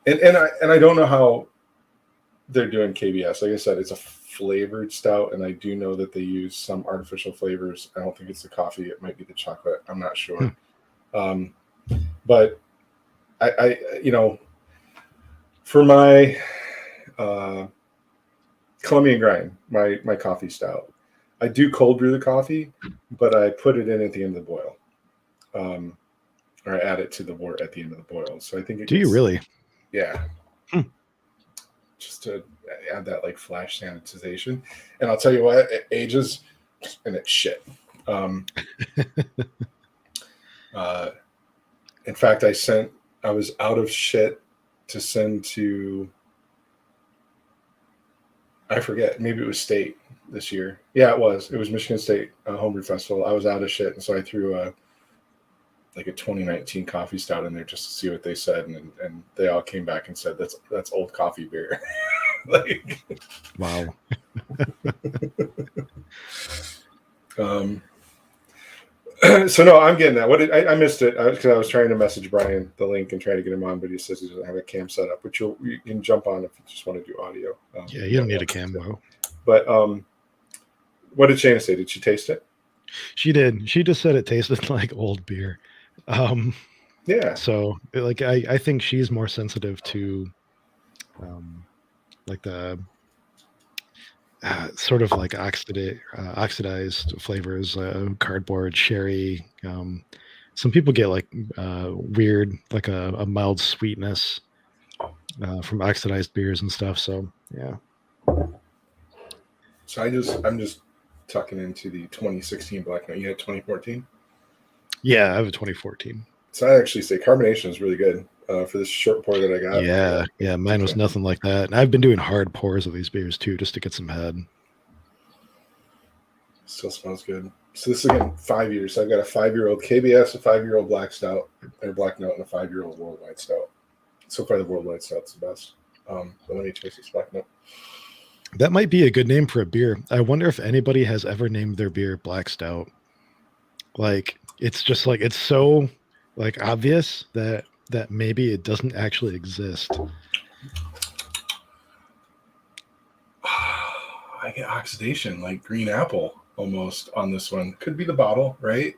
I don't know how they're doing KBS. Like I said, it's a flavored stout, and I do know that they use some artificial flavors. I don't think it's the coffee. It might be the chocolate. I'm not sure. But I for my Colombian grind, my coffee stout, I do cold brew the coffee, but I put it in at the end of the boil. Or I add it to the wort at the end of the boil. So I think Do you really? Yeah. Just to add that like flash sanitization. And I'll tell you what, it ages and it's shit. In fact, I was out of shit to send to, I forget, maybe it was State this year. Yeah, it was Michigan State Homebrew Festival. I was out of shit, and so I threw a 2019 coffee stout in there just to see what they said, and they all came back and said that's old coffee beer. Like, wow. So no, I'm getting that. I missed it because I was trying to message Brian the link and try to get him on, but he says he doesn't have a cam set up, which you can jump on if you just want to do audio. Yeah, you don't need a cam though. But what did Shana say? Did she taste it? She did. She just said it tasted like old beer. Yeah. So like I think she's more sensitive to like the sort of like oxidized flavors, cardboard, sherry. Some people get like weird, like a mild sweetness from oxidized beers and stuff. So yeah. So I'm just tucking into the 2016 Black Note. You had 2014? Yeah, I have a 2014. So I actually say carbonation is really good for this short pour that I got. Yeah, mine was nothing like that. And I've been doing hard pours of these beers too, just to get some head. Still smells good. So this is again 5 years. So I've got a 5-year-old KBS, a 5-year-old Black Stout, or Black Note, and a 5-year-old Worldwide Stout. So far, the Worldwide Stout's the best. But let me taste this Black Note. That might be a good name for a beer. I wonder if anybody has ever named their beer Black Stout. Like, it's just like, it's so like obvious that maybe it doesn't actually exist. I get oxidation like green apple almost on this one. Could be the bottle, right?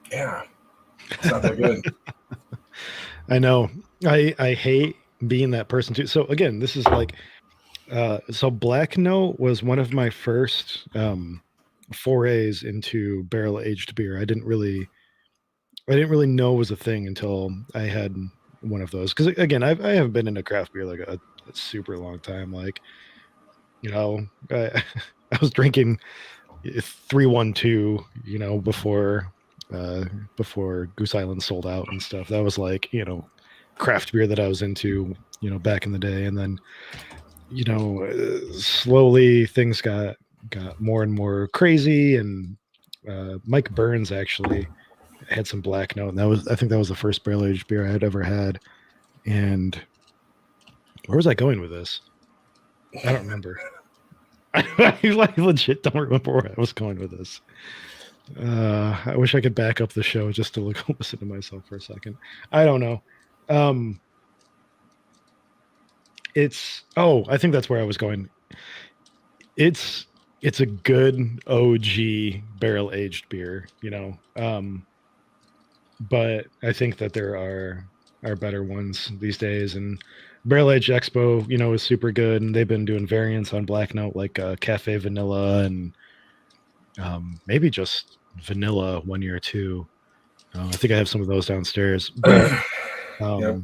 Yeah, it's not that good. I know. I hate being that person too. So again, this is like so Black Note was one of my first forays into barrel aged beer. I didn't really know it was a thing until I had one of those. Because again, I haven't been into craft beer like a super long time. Like, I was drinking 312, before Goose Island sold out and stuff. That was like, craft beer that I was into, back in the day. And then, slowly things got more and more crazy. And Mike Burns actually had some Black Note, and I think that was the first barrel aged beer I had ever had. And where was I going with this? I don't remember. I legit don't remember where I was going with this. I wish I could back up the show just to listen to myself for a second. I don't know. I think that's where I was going. It's a good OG barrel aged beer, but I think that there are better ones these days. And Barrel Age Expo, is super good, and they've been doing variants on Black Note like Cafe Vanilla and maybe just vanilla one year too. I think I have some of those downstairs. But Yep.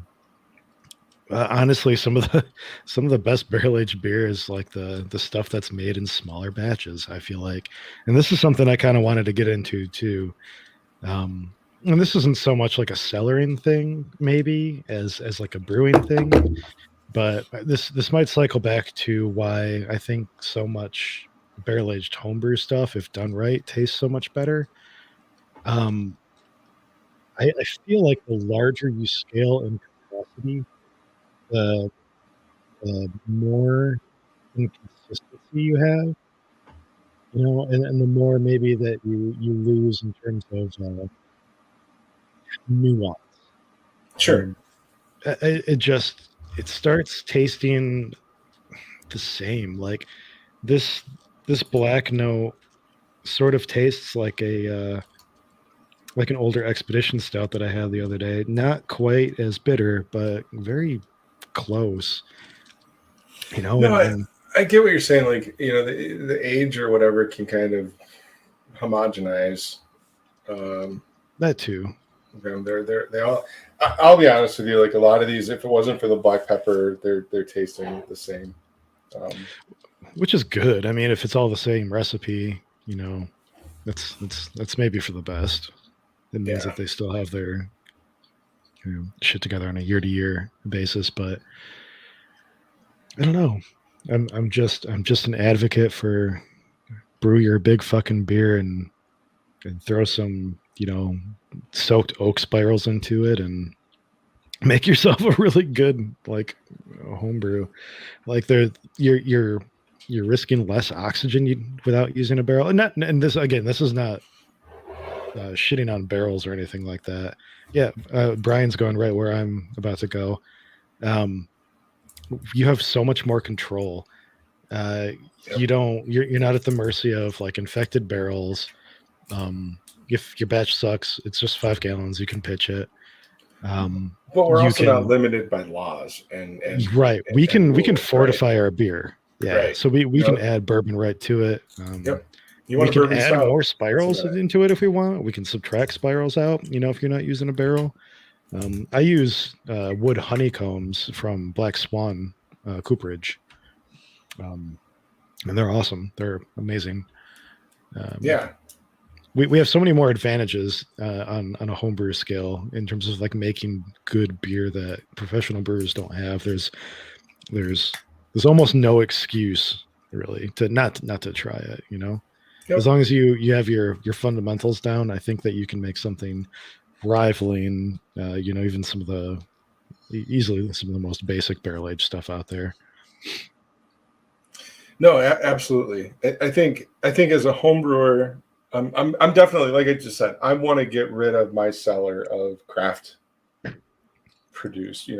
honestly, some of the best barrel aged beer is like the stuff that's made in smaller batches. I feel like, and this is something I kind of wanted to get into too. And this isn't so much like a cellaring thing, maybe as like a brewing thing, but this might cycle back to why I think so much barrel aged homebrew stuff, if done right, tastes so much better. Um, I feel like the larger you scale in capacity, the more inconsistency you have, and the more maybe that you lose in terms of nuance. Sure. Um, it starts tasting the same. Like this this black note sort of tastes like an older expedition stout that I had the other day. Not quite as bitter, but very close. No, I, And I get what you're saying. Like, the age or whatever can kind of homogenize. Um, that too, they all. I'll be honest with you. Like a lot of these, if it wasn't for the black pepper, they're tasting the same. Um, which is good. I mean, if it's all the same recipe, that's maybe for the best. It means yeah. that they still have their shit together on a year to year basis. But I don't know. I'm just an advocate for brew your big fucking beer and throw some soaked oak spirals into it and make yourself a really good like homebrew. Like you're risking less oxygen without using a barrel. And this again, this is not shitting on barrels or anything like that. Yeah, Brian's going right where I'm about to go. Um, you have so much more control. Uh, Yep. you're not at the mercy of like infected barrels. If your batch sucks, it's just 5 gallons. You can pitch it. But we're You also not can limited by laws right. We and can rules, right? fortify our beer. Yeah. Right. So we can Yep. add bourbon right to it. Yep. You We want a can bourbon add stout? more Let's do spirals that. into it if we want. We can subtract spirals out. If you're not using a barrel. I use wood honeycombs from Black Swan cooperage, um, and they're awesome. They're amazing. Um, Yeah. we have so many more advantages on a homebrew scale in terms of like making good beer that professional brewers don't have. There's almost no excuse really to not to try it. As Yep. long as you have your fundamentals down, I think that you can make something rivaling even some of the easily some of the most basic barrel aged stuff out there. No, absolutely. I think as a home brewer, I'm definitely, like I just said, I want to get rid of my cellar of craft produced,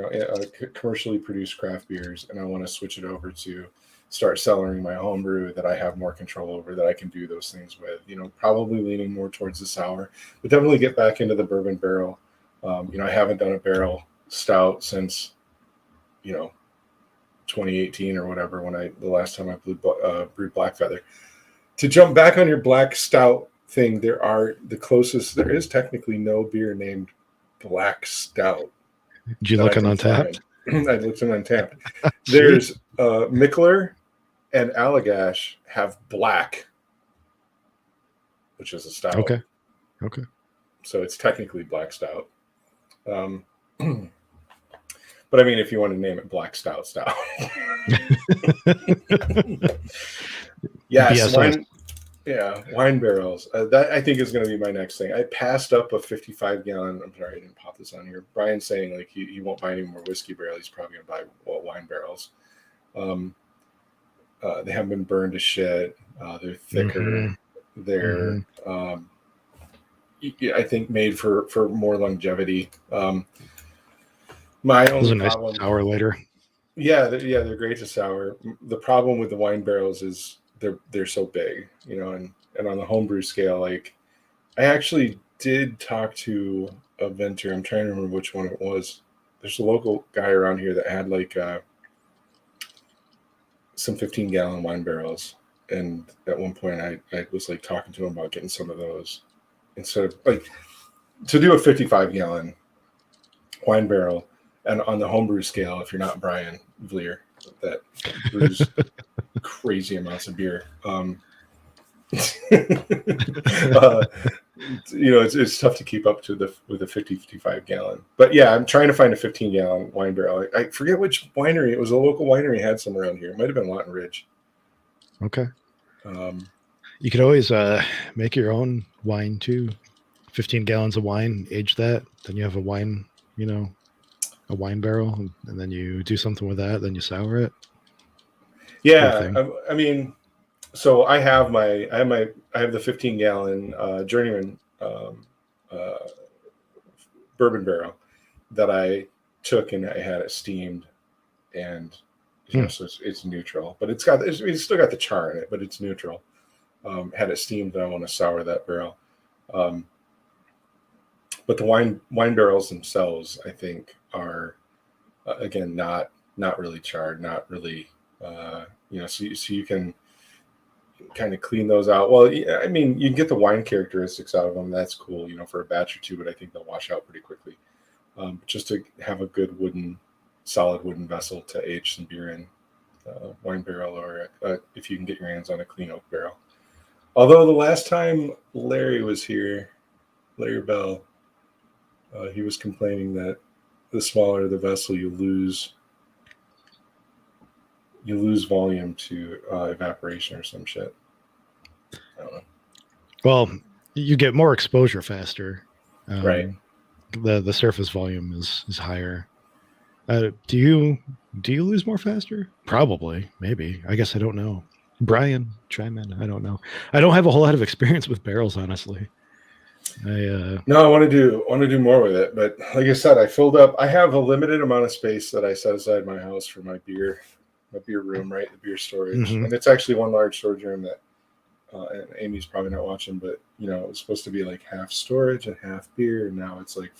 commercially produced craft beers, and I want to switch it over to start cellaring my home brew that I have more control over, that I can do those things with. Probably leaning more towards the sour, but definitely get back into the bourbon barrel. I haven't done a barrel stout since, you know, 2018 or whatever, when the last time I brewed Black Feather. To jump back on your black stout thing, there is technically no beer named Black Stout Did you that look I on can Untapped? find. I looked in Untapped. See? There's Mickler and Allagash have black, which is a stout. Okay. So it's technically Black Stout. Um, but I mean, if you want to name it Black Stout. Yes, BSS. wine barrels. That I think is going to be my next thing. I passed up a 55-gallon. I'm sorry, I didn't pop this on here. Brian's saying like he won't buy any more whiskey barrels. He's probably going to buy wine barrels. They haven't been burned to shit. They're thicker. Mm-hmm. They're I think made for more longevity. My Those only are nice problem. sour later. Yeah, they're great to sour. The problem with the wine barrels is they're so big, and on the homebrew scale, like I actually did talk to a venter. I'm trying to remember which one it was. There's a local guy around here that had like some 15-gallon wine barrels, and at one point I was like talking to him about getting some of those. instead of like to do a 55-gallon wine barrel, and on the homebrew scale, if you're not Brian Vlier, that brews crazy amounts of beer. It's tough to keep up to with a 55 gallon. But yeah, I'm trying to find a 15-gallon wine barrel. I forget which winery. It was a local winery had some around here. It might have been Lawton Ridge. Okay. You could always make your own wine too. 15 gallons of wine, age that, then you have a wine, a wine barrel, and then you do something with that, then you sour it. Yeah, I mean, so I have the 15-gallon Journeyman bourbon barrel that I took and I had it steamed, and so it's neutral, but it's still got the char in it, but it's neutral. Had it steamed, I want to sour that barrel. But the wine barrels themselves, I think, are again not really charred, not really so you can kind of clean those out. Well, I mean, you can get the wine characteristics out of them. That's cool, for a batch or two, but I think they'll wash out pretty quickly. Just to have a good solid wooden vessel to age some beer in, wine barrel, or if you can get your hands on a clean oak barrel. Although the last time Larry was here, Larry Bell, he was complaining that the smaller the vessel, you lose volume to evaporation or some shit. I don't know. Well, you get more exposure faster. Right. The surface volume is higher. Do you lose more faster? Probably, maybe. I guess I don't know. Brian, chime in. I don't know. I don't have a whole lot of experience with barrels, honestly. No, I want to do more with it, but like I said, I have a limited amount of space that I set aside in my house for my beer room, right? The beer storage. And it's actually one large storage room that and Amy's probably not watching, but it was supposed to be like half storage and half beer, and now it's like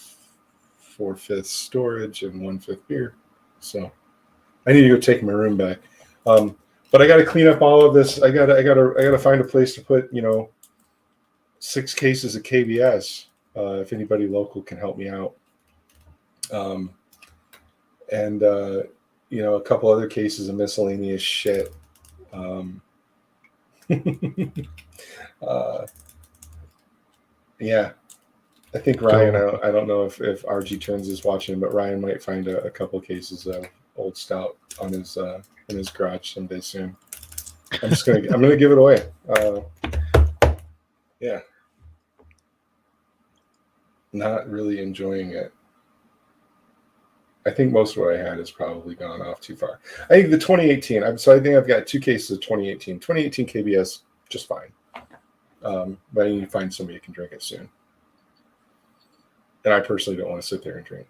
4/5 storage and 1/5 beer. So I need to go take my room back. But I got to clean up all of this. I got to find a place to put 6 cases of KBS. If anybody local can help me out, and a couple other cases of miscellaneous shit. Yeah, I think Ryan. I don't know if RG Turns is watching, but Ryan might find a couple cases of old stout on his in his garage someday soon. I'm gonna give it away. Yeah, not really enjoying it. I think most of what I had has probably gone off too far. I think the 2018. I think I've got 2 cases of 2018. 2018 KBS, just fine. But I need to find somebody who can drink it soon. And I personally don't want to sit there and drink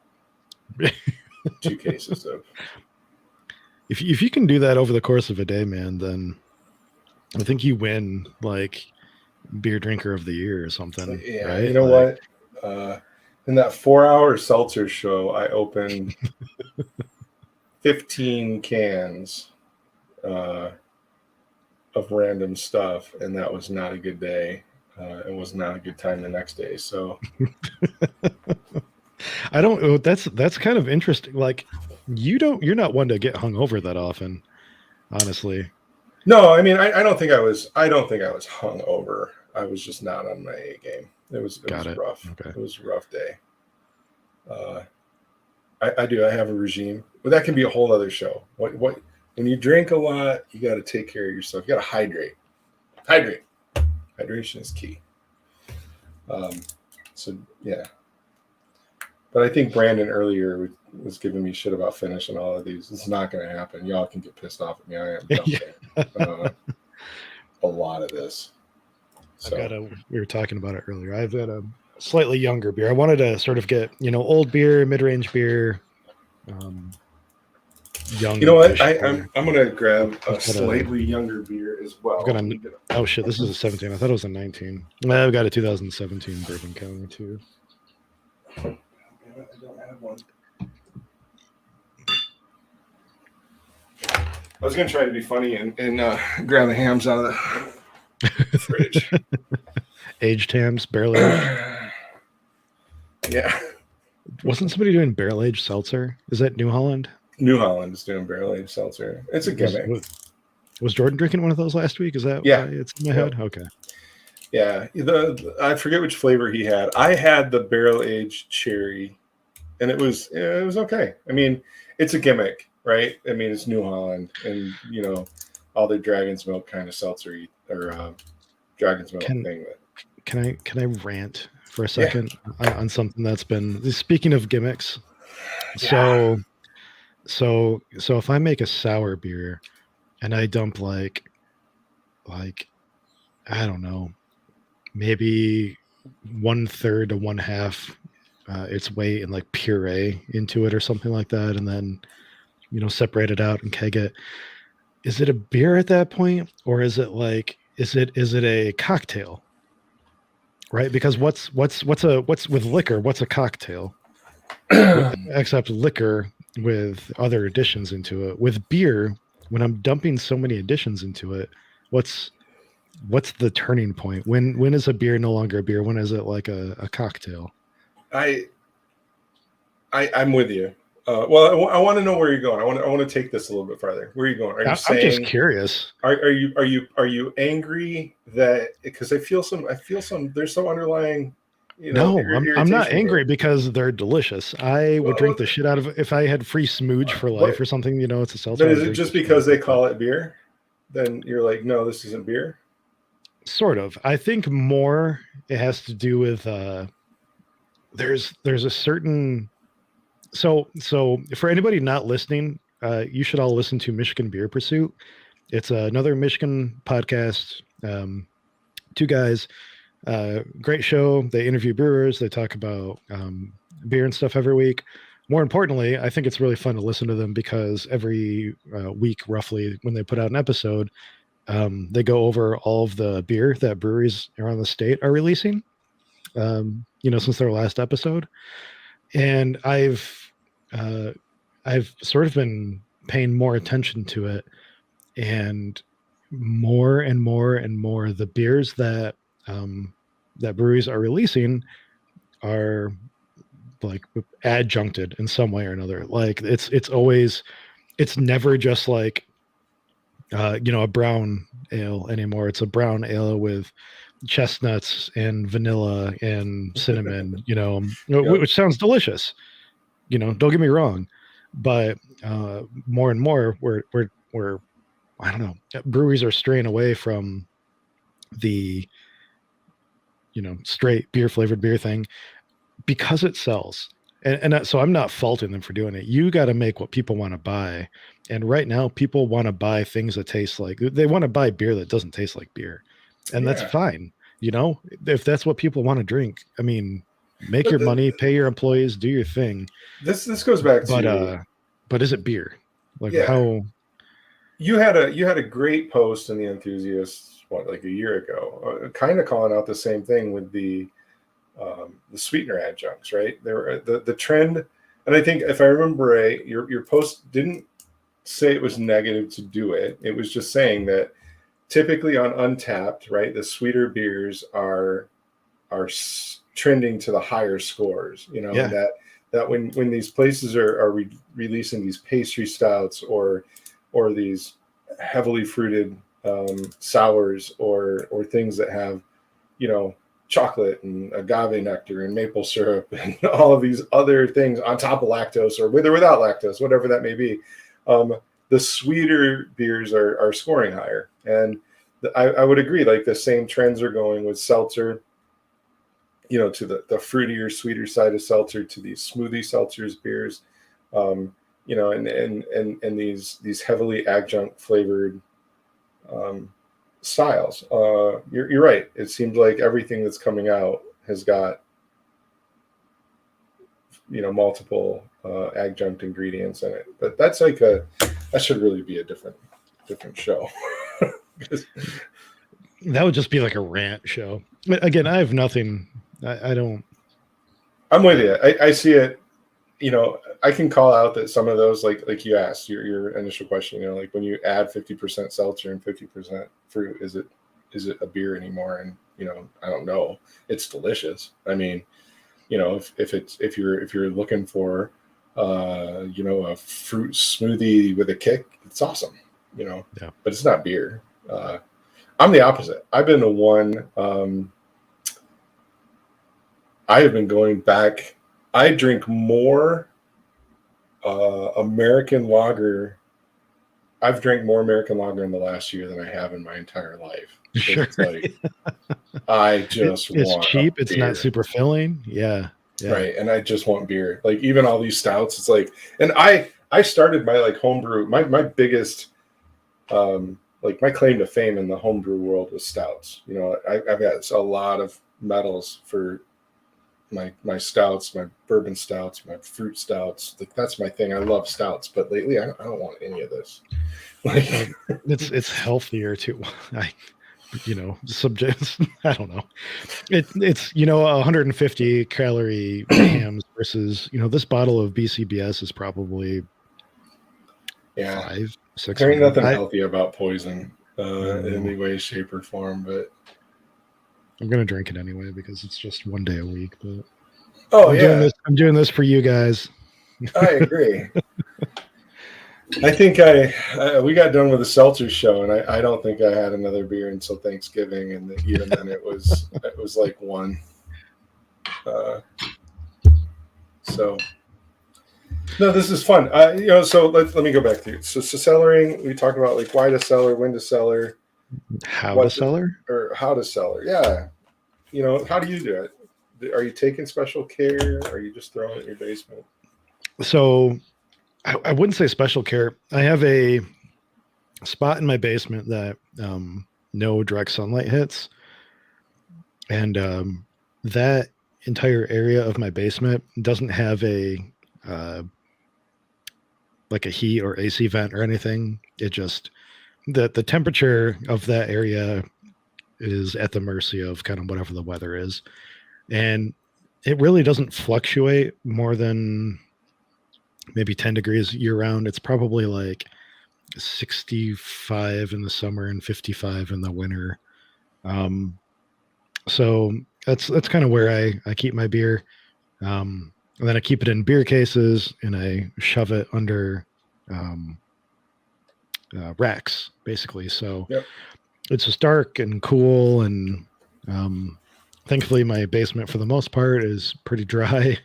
2 cases of. If you can do that over the course of a day, man, then I think you win like beer drinker of the year or something. Yeah, right? You know what? In that 4-hour seltzer show, I opened 15 cans of random stuff, and that was not a good day. It was not a good time the next day. So I don't. That's kind of interesting. Like you're not one to get hungover that often, honestly. No, I mean I don't think I was hungover. I was just not on my A game. It was rough. Okay. It was a rough day. I have a regime, but that can be a whole other show. What when you drink a lot, you got to take care of yourself. You got to hydrate. Hydration is key. So yeah, but I think Brandon earlier was giving me shit about finishing all of these. It's not going to happen. Y'all can get pissed off at me. I am dumping a lot of this. So. We were talking about it earlier. I've got a slightly younger beer. I wanted to sort of get, old beer, mid-range beer, young. You know what? I'm going to grab a slightly younger beer as well. Oh shit, this is a 17. I thought it was a 19. I've got a 2017 Bourbon County too. I don't have one. I was going to try to be funny and grab the hams out of the fridge. aged Tams, barrel aged. Yeah. Wasn't somebody doing barrel aged seltzer? Is that New Holland? New Holland is doing barrel aged seltzer. It's a gimmick. Was Jordan drinking one of those last week? Is that Yeah. why it's in my head? Okay. Yeah. I forget which flavor he had. I had the barrel aged cherry, and it was okay. I mean, it's a gimmick, right? I mean, it's New Holland, and all the Dragon's Milk kind of seltzer or Dragon's Milk thing. Can I rant for a second on something that's been, speaking of gimmicks? Yeah. So if I make a sour beer and I dump like I don't know, maybe 1/3 to 1/2 its weight in like puree into it or something like that, and then separate it out and keg it. Is it a beer at that point, or is it a cocktail? Right? Because what's with liquor? What's a cocktail? Except liquor with other additions into it. With beer, when I'm dumping so many additions into it, what's the turning point? When is a beer no longer a beer? When is it like a cocktail? I'm with you. Well, I want to know where you're going. I want to take this a little bit farther. Where are you going? Are you saying? I'm just curious. Are you angry that because I feel some there's some underlying. No, I'm not angry because they're delicious. I would drink the shit out of it if I had free smooge for life or something. It's a seltzer. But is it just because they call it beer? Then you're like, no, this isn't beer. Sort of. I think more it has to do with there's a certain. So for anybody not listening, you should all listen to Michigan Beer Pursuit. It's another Michigan podcast. Two guys, great show. They interview brewers. They talk about beer and stuff every week. More importantly, I think it's really fun to listen to them because every week, roughly, when they put out an episode, they go over all of the beer that breweries around the state are releasing, since their last episode. And I've sort of been paying more attention to it, and more and more and more the beers that breweries are releasing are like adjuncted in some way or another. Like it's never just like a brown ale anymore. It's a brown ale with chestnuts and vanilla and cinnamon, which sounds delicious. Don't get me wrong, but more and more we're I don't know, breweries are straying away from the straight beer flavored beer thing because it sells. And so I'm not faulting them for doing it. You got to make what people want to buy. And right now people want to buy things that taste like, they want to buy beer that doesn't taste like beer. And that's fine. If that's what people want to drink, I mean, make your money, pay your employees, do your thing. This goes back to, but is it beer? Like how you had a great post in the Enthusiast, like a year ago, kind of calling out the same thing with the sweetener adjuncts, right? There, the trend, and I think if I remember right, your post didn't say it was negative to do it. It was just saying that typically on Untapped, right, the sweeter beers are trending to the higher scores, and that when these places are releasing these pastry stouts or these heavily fruited sours or things that have chocolate and agave nectar and maple syrup and all of these other things on top of lactose or with or without lactose, whatever that may be, the sweeter beers are scoring higher. And I would agree, like the same trends are going with seltzer, to the fruitier, sweeter side of seltzer, to these smoothie seltzers beers, and these heavily adjunct flavored styles. You're right. It seems like everything that's coming out has got multiple adjunct ingredients in it. But that's like that should really be a different show. That would just be like a rant show. Again, I have nothing. I don't. I'm with you. I see it. I can call out that some of those, like you asked your initial question, like when you add 50% seltzer and 50% fruit, is it a beer anymore? And I don't know. It's delicious. I mean, if you're looking for a fruit smoothie with a kick, it's awesome. Yeah. But it's not beer. I'm the opposite. I've been the one. I have been going back. I drink more American lager. I've drank more American lager in the last year than I have in my entire life. Sure. It's like I just it's want cheap. a It's beer. not super filling. Yeah. Right. And I just want beer. Like even all these stouts, it's like, and I started my like homebrew, my biggest, like my claim to fame in the homebrew world was stouts. I've got a lot of medals for my stouts, my bourbon stouts, my fruit stouts. Like that's my thing. I love stouts, but lately I don't want any of this. Like It's healthier too. Subjects. I don't know. It's 150 calorie hams versus this bottle of BCBS is probably yeah, 500, there ain't 600. nothing healthy about poison in any No. way, shape, or form. But I'm gonna drink it anyway because it's just one day a week. But I'm doing this for you guys. I agree. I think we got done with the seltzer show, and I don't think I had another beer until Thanksgiving, and even then it was like one. So no, this is fun. So let me go back to you. So cellaring, we talked about like why to cellar, when to cellar, How to cellar, or how to cellar. Yeah, how do you do it? Are you taking special care? Or are you just throwing it in your basement? So I wouldn't say special care. I have a spot in my basement that no direct sunlight hits, and that entire area of my basement doesn't have a like a heat or AC vent or anything. It just the temperature of that area is at the mercy of kind of whatever the weather is, and it really doesn't fluctuate more than maybe 10 degrees year round. It's probably like 65 in the summer and 55 in the winter. So that's kind of where I keep my beer. And then I keep it in beer cases and I shove it under racks, basically. So Yep. it's just dark and cool. And thankfully, my basement, for the most part, is pretty dry.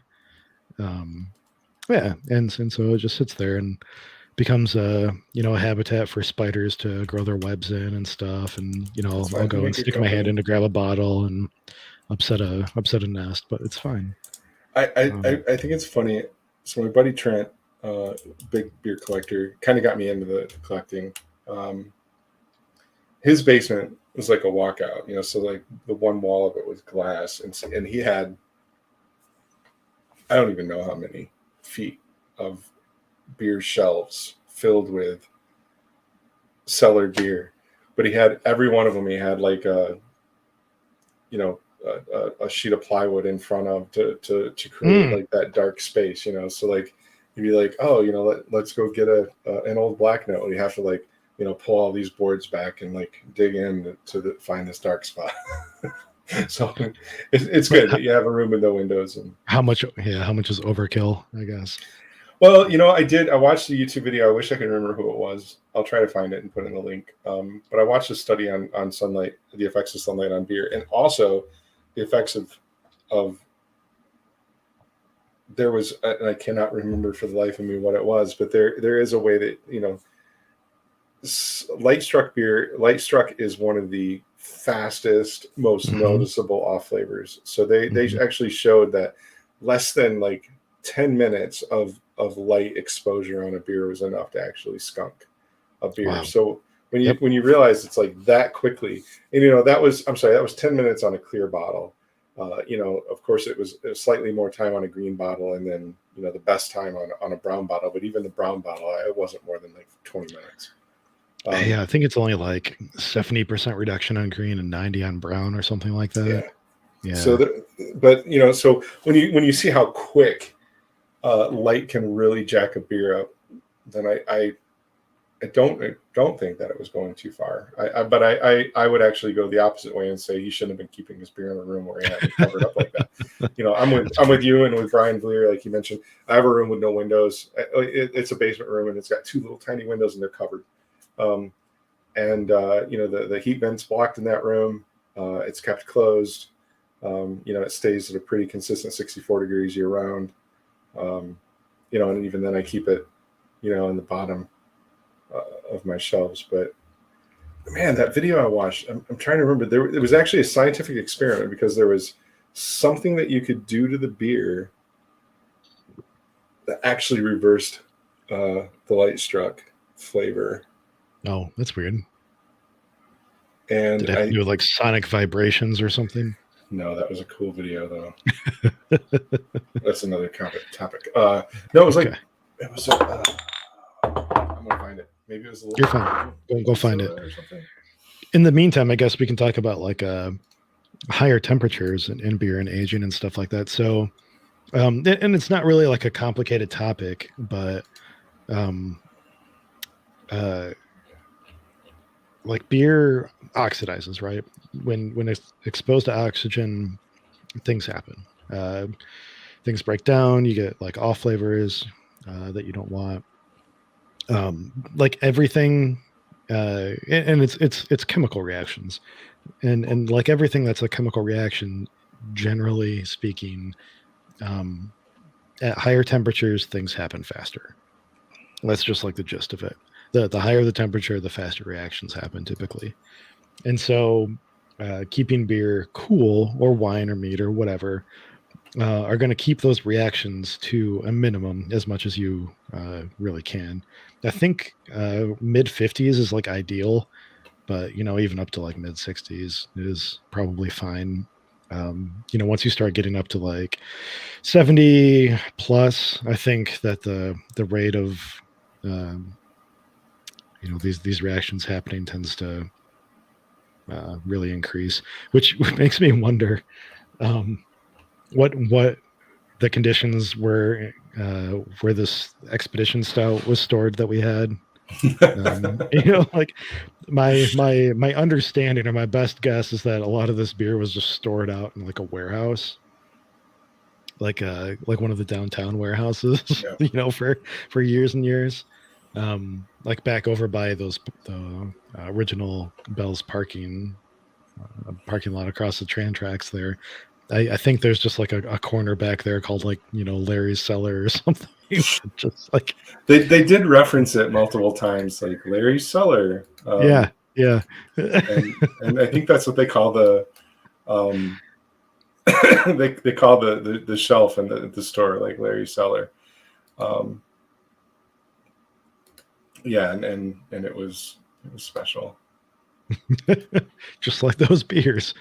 Yeah, and so it just sits there and becomes a habitat for spiders to grow their webs in and stuff. And I'll go and stick my hand in to grab a bottle and upset a nest, but it's fine. I think it's funny. So my buddy Trent, big beer collector, kind of got me into the collecting. His basement was like a walkout, so like the one wall of it was glass, and he had, I don't even know how many feet of beer shelves filled with cellar beer, but he had every one of them. He had like a sheet of plywood in front of to create like that dark space, so like you'd be like, oh, let's go get an old black note. You have to like pull all these boards back and like dig in to find this dark spot. So it's good that you have a room with no windows. And how much is overkill, I guess? Well, I watched the YouTube video. I wish I could remember who it was. I'll try to find it and put in the link. But I watched a study on sunlight, the effects of sunlight on beer, and also the effects of there was, and I cannot remember for the life of me what it was, but there is a way that, light struck is one of the fastest, most noticeable off flavors. So they actually showed that less than like 10 minutes of light exposure on a beer was enough to actually skunk a beer. Wow. So when you realize it's like that quickly, and that was 10 minutes on a clear bottle. Of course it was slightly more time on a green bottle, and then the best time on a brown bottle. But even the brown bottle, it wasn't more than like 20 minutes. Yeah, I think it's only like 70% reduction on green and 90 on brown or something like that. Yeah. So, so when you see how quick light can really jack a beer up, then don't think that it was going too far. But I would actually go the opposite way and say he shouldn't have been keeping his beer in the room where he had it covered up like that. I'm with you and with Brian Vlier, like you mentioned. I have a room with no windows. It's a basement room and it's got two little tiny windows and they're covered. The heat vent's blocked in that room. It's kept closed. It stays at a pretty consistent 64 degrees year round. And even then I keep it, in the bottom of my shelves. But man, that video I watched, I'm trying to remember. It was actually a scientific experiment because there was something that you could do to the beer that actually reversed the light struck flavor. Oh, that's weird. And did it have to do with like sonic vibrations or something? No, that was a cool video though. That's another topic. No, it was like it was. I'm gonna find it. Maybe it was a little. You're fine. Go find it. Or something. In the meantime, I guess we can talk about like higher temperatures in beer and aging and stuff like that. So, and it's not really like a complicated topic, but like beer oxidizes, right? When it's exposed to oxygen, things happen. Things break down. You get like off flavors that you don't want. Like everything, and it's chemical reactions, and like everything that's a chemical reaction, generally speaking, at higher temperatures, things happen faster. That's just like the gist of it. The higher the temperature, the faster reactions happen typically. And so keeping beer cool, or wine or meat or whatever, are going to keep those reactions to a minimum as much as you really can. I think mid 50s is like ideal, but even up to like mid 60s is probably fine. Once you start getting up to like 70 plus, I think that the rate of these reactions happening tends to really increase, which makes me wonder what the conditions were where this expedition stout was stored that we had. Like my understanding or my best guess is that a lot of this beer was just stored out in like a warehouse, like one of the downtown warehouses, yeah. For years and years. Like back over by the original Bell's parking lot across the train tracks there. I think there's just like a corner back there called like, Larry's Cellar or something. Just like they did reference it multiple times, like Larry's Cellar. Yeah. and I think that's what they call the they call the shelf in the store, like Larry's Cellar. Yeah, and it was special. Just like those beers.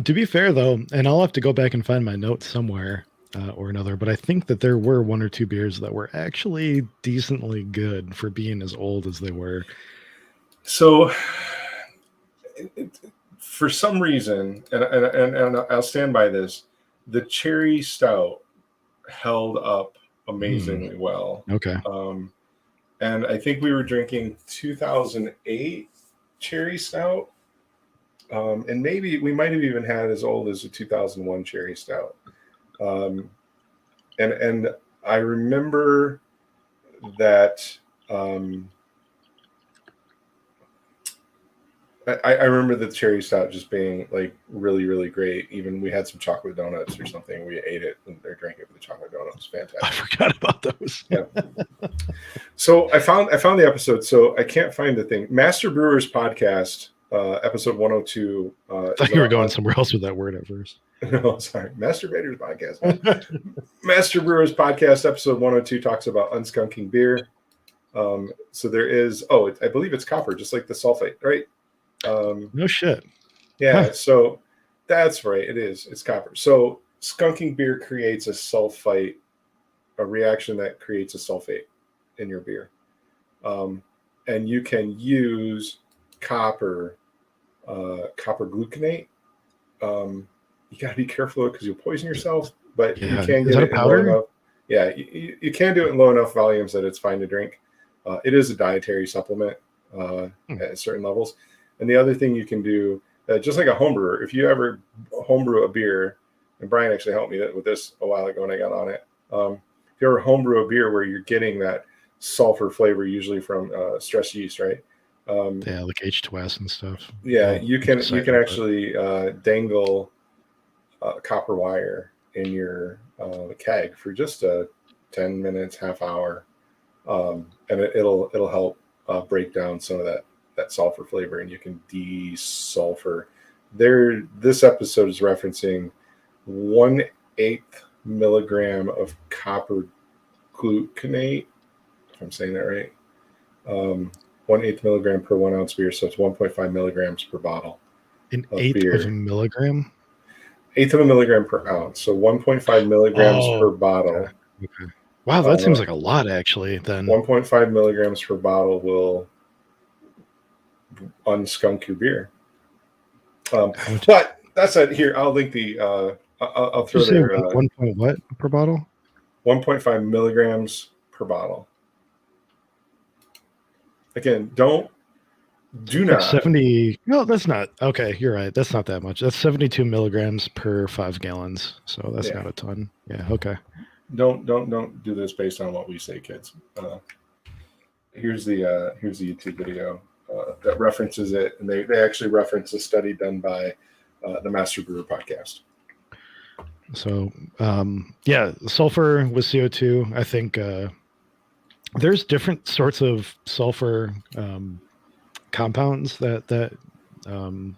To be fair though, and I'll have to go back and find my notes somewhere or another, but I think that there were one or two beers that were actually decently good for being as old as they were. So for some reason, and I'll stand by this, the cherry stout held up amazingly well. Okay. And I think we were drinking 2008 cherry stout. And maybe we might have even had as old as a 2001 cherry stout. And I remember that I remember the cherry stout just being like really, really great. Even we had some chocolate donuts or something. We ate it and they drank it with the chocolate donuts. Fantastic. I forgot about those. Yeah. So I found the episode. So I can't find the thing. Master Brewers Podcast, episode 102. I thought you were going somewhere else with that word at first. No, sorry. Masturbators Podcast. Master Brewers Podcast, episode 102 talks about unskunking beer. So there is, I believe it's copper, just like the sulfate, right? No shit. Yeah, huh. So that's right. It is. It's copper. So skunking beer creates a reaction that creates a sulfate in your beer. And you can use copper gluconate. You got to be careful because you'll poison yourself, but you can get it in low enough. Yeah, you can do it in low enough volumes that it's fine to drink. It is a dietary supplement at certain levels. And the other thing you can do, just like a homebrewer, if you ever homebrew a beer, and Brian actually helped me with this a while ago when I got on it. If you ever homebrew a beer where you're getting that sulfur flavor, usually from stress yeast, right? Yeah, like H2S and stuff. Yeah, Oh, you can exciting, actually dangle copper wire in your keg for just 10 minutes, half hour, and it'll help break down some of that sulfur flavor, and you can desulfur. This episode is referencing 1/8 milligram of copper gluconate, if I'm saying that right. 1/8 milligram per 1 ounce beer, so it's 1.5 milligrams per bottle. An of eighth beer. of a milligram? Eighth of a milligram per ounce, so 1.5 milligrams per bottle. Okay. Wow, that seems like a lot, actually. Then 1.5 milligrams per bottle will unskunk your beer. But that's it. Here, I'll link the. I'll throw there. 1 point what per bottle? 1.5 milligrams per bottle. Again, do not 70. No, that's not okay. You're right. That's not that much. That's 72 milligrams per 5 gallons. So that's not a ton. Yeah. Okay. Don't do this based on what we say, kids. Here's the YouTube video that references it, and they actually reference a study done by the Master Brewer podcast. So sulfur with CO2. I think there's different sorts of sulfur compounds that can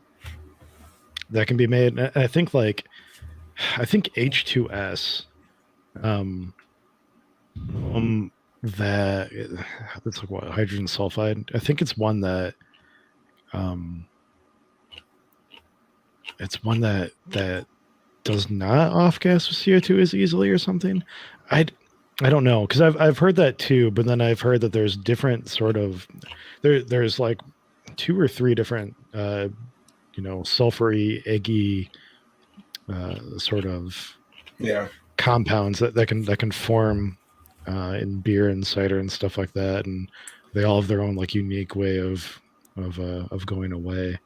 be made. And I think H2S. That's like what, hydrogen sulfide. I think it's one that does not off gas with CO2 as easily or something. I don't know, because I've heard that too, but then I've heard that there's different sort of there's like 2 or 3 different sulfury, eggy sort of compounds that can form in beer and cider and stuff like that, and they all have their own like unique way of going away.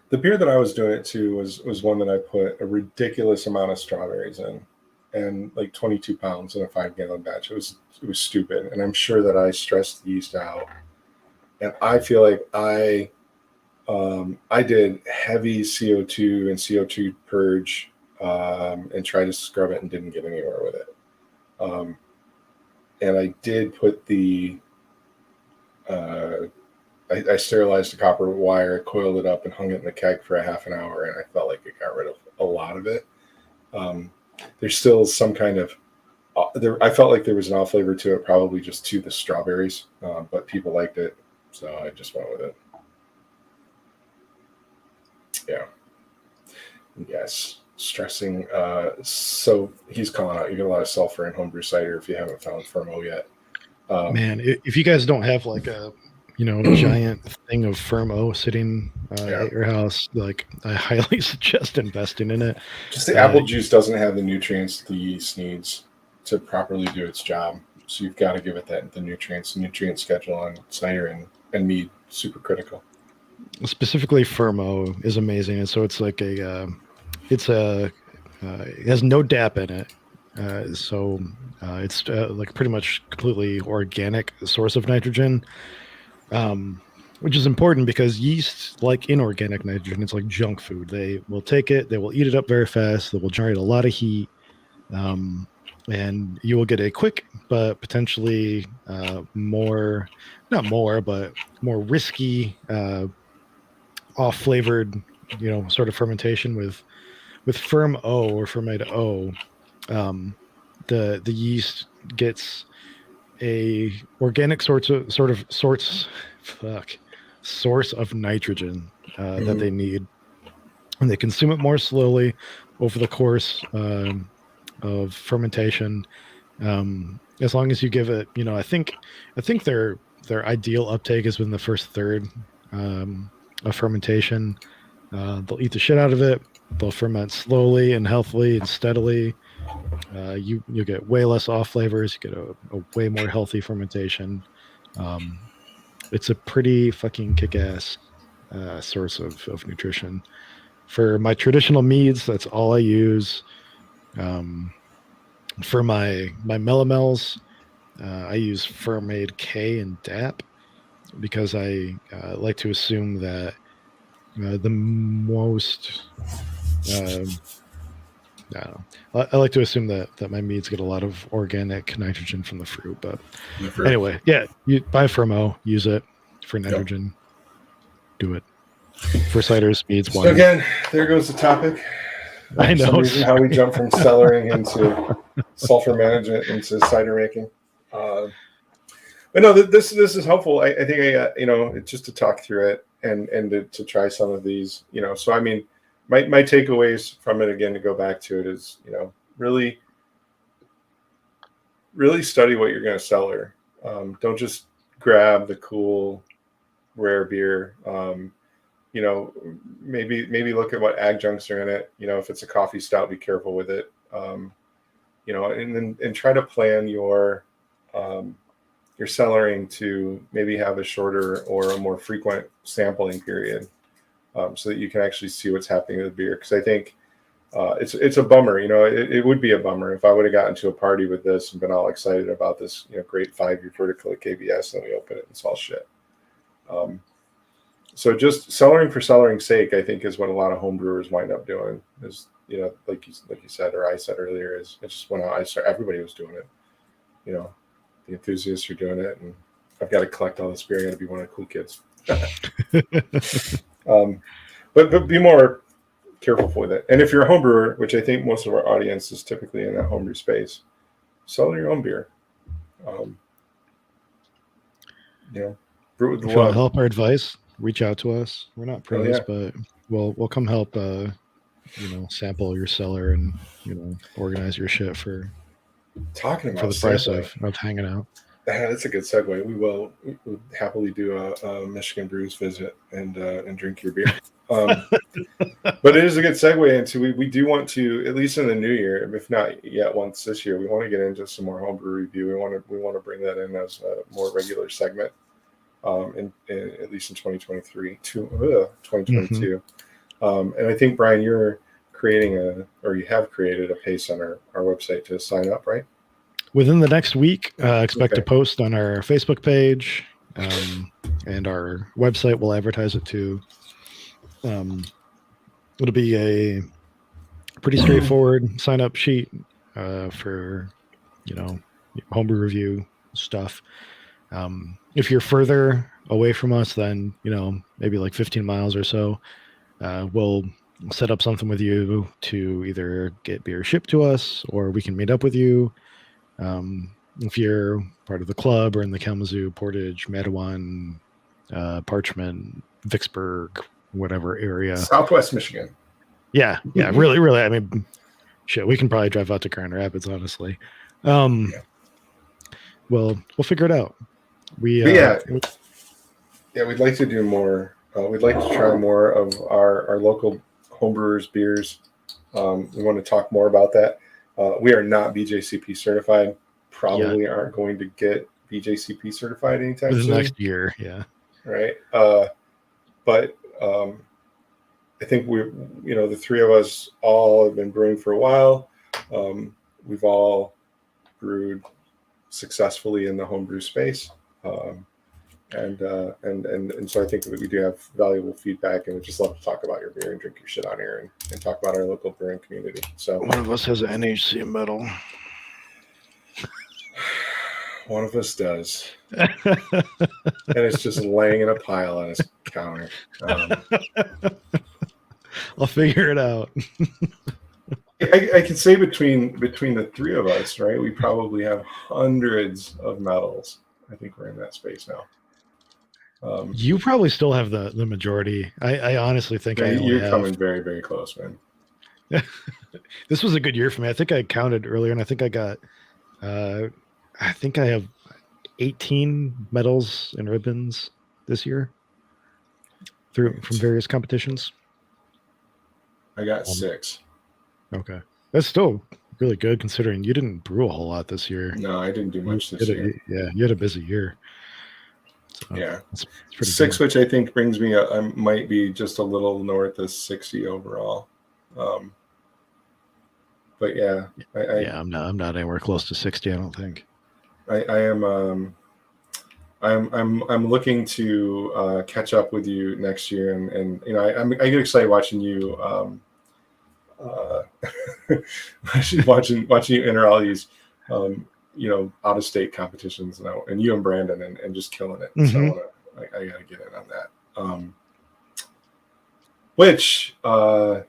The beer that I was doing it to was one that I put a ridiculous amount of strawberries in, and like 22 pounds in a 5-gallon batch. It was stupid, and I'm sure that I stressed the yeast out. And I feel like I did heavy CO2 and CO2 purge and tried to scrub it and didn't get anywhere with it. And I did put I sterilized the copper wire, coiled it up, and hung it in the keg for a half an hour, and I felt like it got rid of a lot of it. There's still some kind of I felt like there was an off flavor to it, probably just to the strawberries, but people liked it, so I just went with it. Yeah. Yes. Stressing. So he's calling out, you get a lot of sulfur in homebrew cider if you haven't found Fermo yet. Man, if you guys don't have like a giant thing of Fermo sitting at your house, like I highly suggest investing in it. Just the apple juice doesn't have the nutrients the yeast needs to properly do its job, so you've got to give it the nutrients. The nutrient schedule on cider and mead super critical. Specifically, Fermo is amazing, and so it's like it has no DAP in it, so it's like pretty much completely organic source of nitrogen, which is important because yeast like inorganic nitrogen. It's like junk food. They will take it, they will eat it up very fast, they will generate a lot of heat, and you will get a quick but potentially more risky off-flavored sort of fermentation with Ferm O or Fermate O. The yeast gets a organic source of nitrogen that they need, and they consume it more slowly over the course of fermentation. As long as you give it, I think their ideal uptake is within the first third of fermentation. They'll eat the shit out of it. They'll ferment slowly and healthily and steadily. You get way less off flavors. You get a way more healthy fermentation. It's a pretty fucking kick-ass source of nutrition. For my traditional meads, that's all I use. For my melomels, I use Fermaid K and DAP because I like to assume that the most I don't know. I like to assume that my meads get a lot of organic nitrogen from the fruit. But anyway, yeah, you buy Fermo, use it for nitrogen. Yep. Do it for ciders, meads, wine. So again, there goes the topic. I know how we jump from cellaring into sulfur management into cider making. But no, this is helpful. I think it's just to talk through it and to try some of these. So I mean, my takeaways from it, again, to go back to it, is really study what you're going to cellar. Don't just grab the cool rare beer. Maybe look at what adjuncts are in it. If it's a coffee stout, be careful with it. And try to plan your cellaring to maybe have a shorter or a more frequent sampling period, so that you can actually see what's happening with the beer. Because I think it's a bummer. It would be a bummer if I would have gotten to a party with this and been all excited about this great 5-year vertical at KBS, and then we open it and it's all shit. So just cellaring for cellaring's sake, I think, is what a lot of home brewers wind up doing. Is like you said, or I said earlier, is it just went out. Everybody was doing it. The enthusiasts are doing it, and I've got to collect all this beer. I got to be one of the cool kids. But be more careful with it. And if you're a home brewer, which I think most of our audience is typically in that homebrew space, cellar your own beer. Brew with the if you want love. help or advice, reach out to us. We're not pros, but we'll come help. Sample your cellar and organize your shit for talking about for the price of hanging out. That's a good segue. We will happily do a Michigan Brews visit and drink your beer. But it is a good segue into we do want to, at least in the new year, if not yet once this year, we want to get into some more homebrew review. We want to bring that in as a more regular segment. In at least in 2023 to 2022. And I think, Brian, you're creating you have created a pace on our website to sign up, right? Within the next week, expect to post on our Facebook page, and our website. We'll advertise it too. It'll be a pretty straightforward sign up sheet for homebrew review stuff. If you're further away from us than, maybe like 15 miles or so, we'll set up something with you to either get beer shipped to us, or we can meet up with you. If you're part of the club or in the Kalamazoo, Portage, Matawan, Parchment, Vicksburg, whatever area. Southwest Michigan. Yeah. Really. I mean, shit, we can probably drive out to Grand Rapids, honestly. Well, we'll figure it out. We'd like to do more. We'd like to try more of our local homebrewers beers. We want to talk more about that. We are not BJCP certified. Probably aren't going to get BJCP certified anytime soon. Next year, yeah. Right. But I think the three of us all have been brewing for a while. We've all brewed successfully in the homebrew space. And so I think that we do have valuable feedback, and we'd just love to talk about your beer and drink your shit on air and talk about our local brewing community. So one of us has an NHC medal. One of us does. And it's just laying in a pile on his counter. I'll figure it out. I can say between the three of us, right, we probably have hundreds of medals. I think we're in that space now. You probably still have the majority. I honestly think you're coming very, very close, man. This was a good year for me. I think I counted earlier, and I think I got I think I have 18 medals and ribbons this year from various competitions. I got 6. Okay. That's still really good considering you didn't brew a whole lot this year. No, I didn't do much this year. You had a busy year. So Yeah. it's pretty 6, good. which I think brings me, I might be just a little north of 60 overall. But yeah, Yeah, I'm not anywhere close to 60. I don't think. I am. I'm looking to catch up with you next year, and I get excited watching you, uh, watching you enter all these, out of state competitions now, and you and Brandon, and just killing it. Mm-hmm. So I gotta get in on that. Which I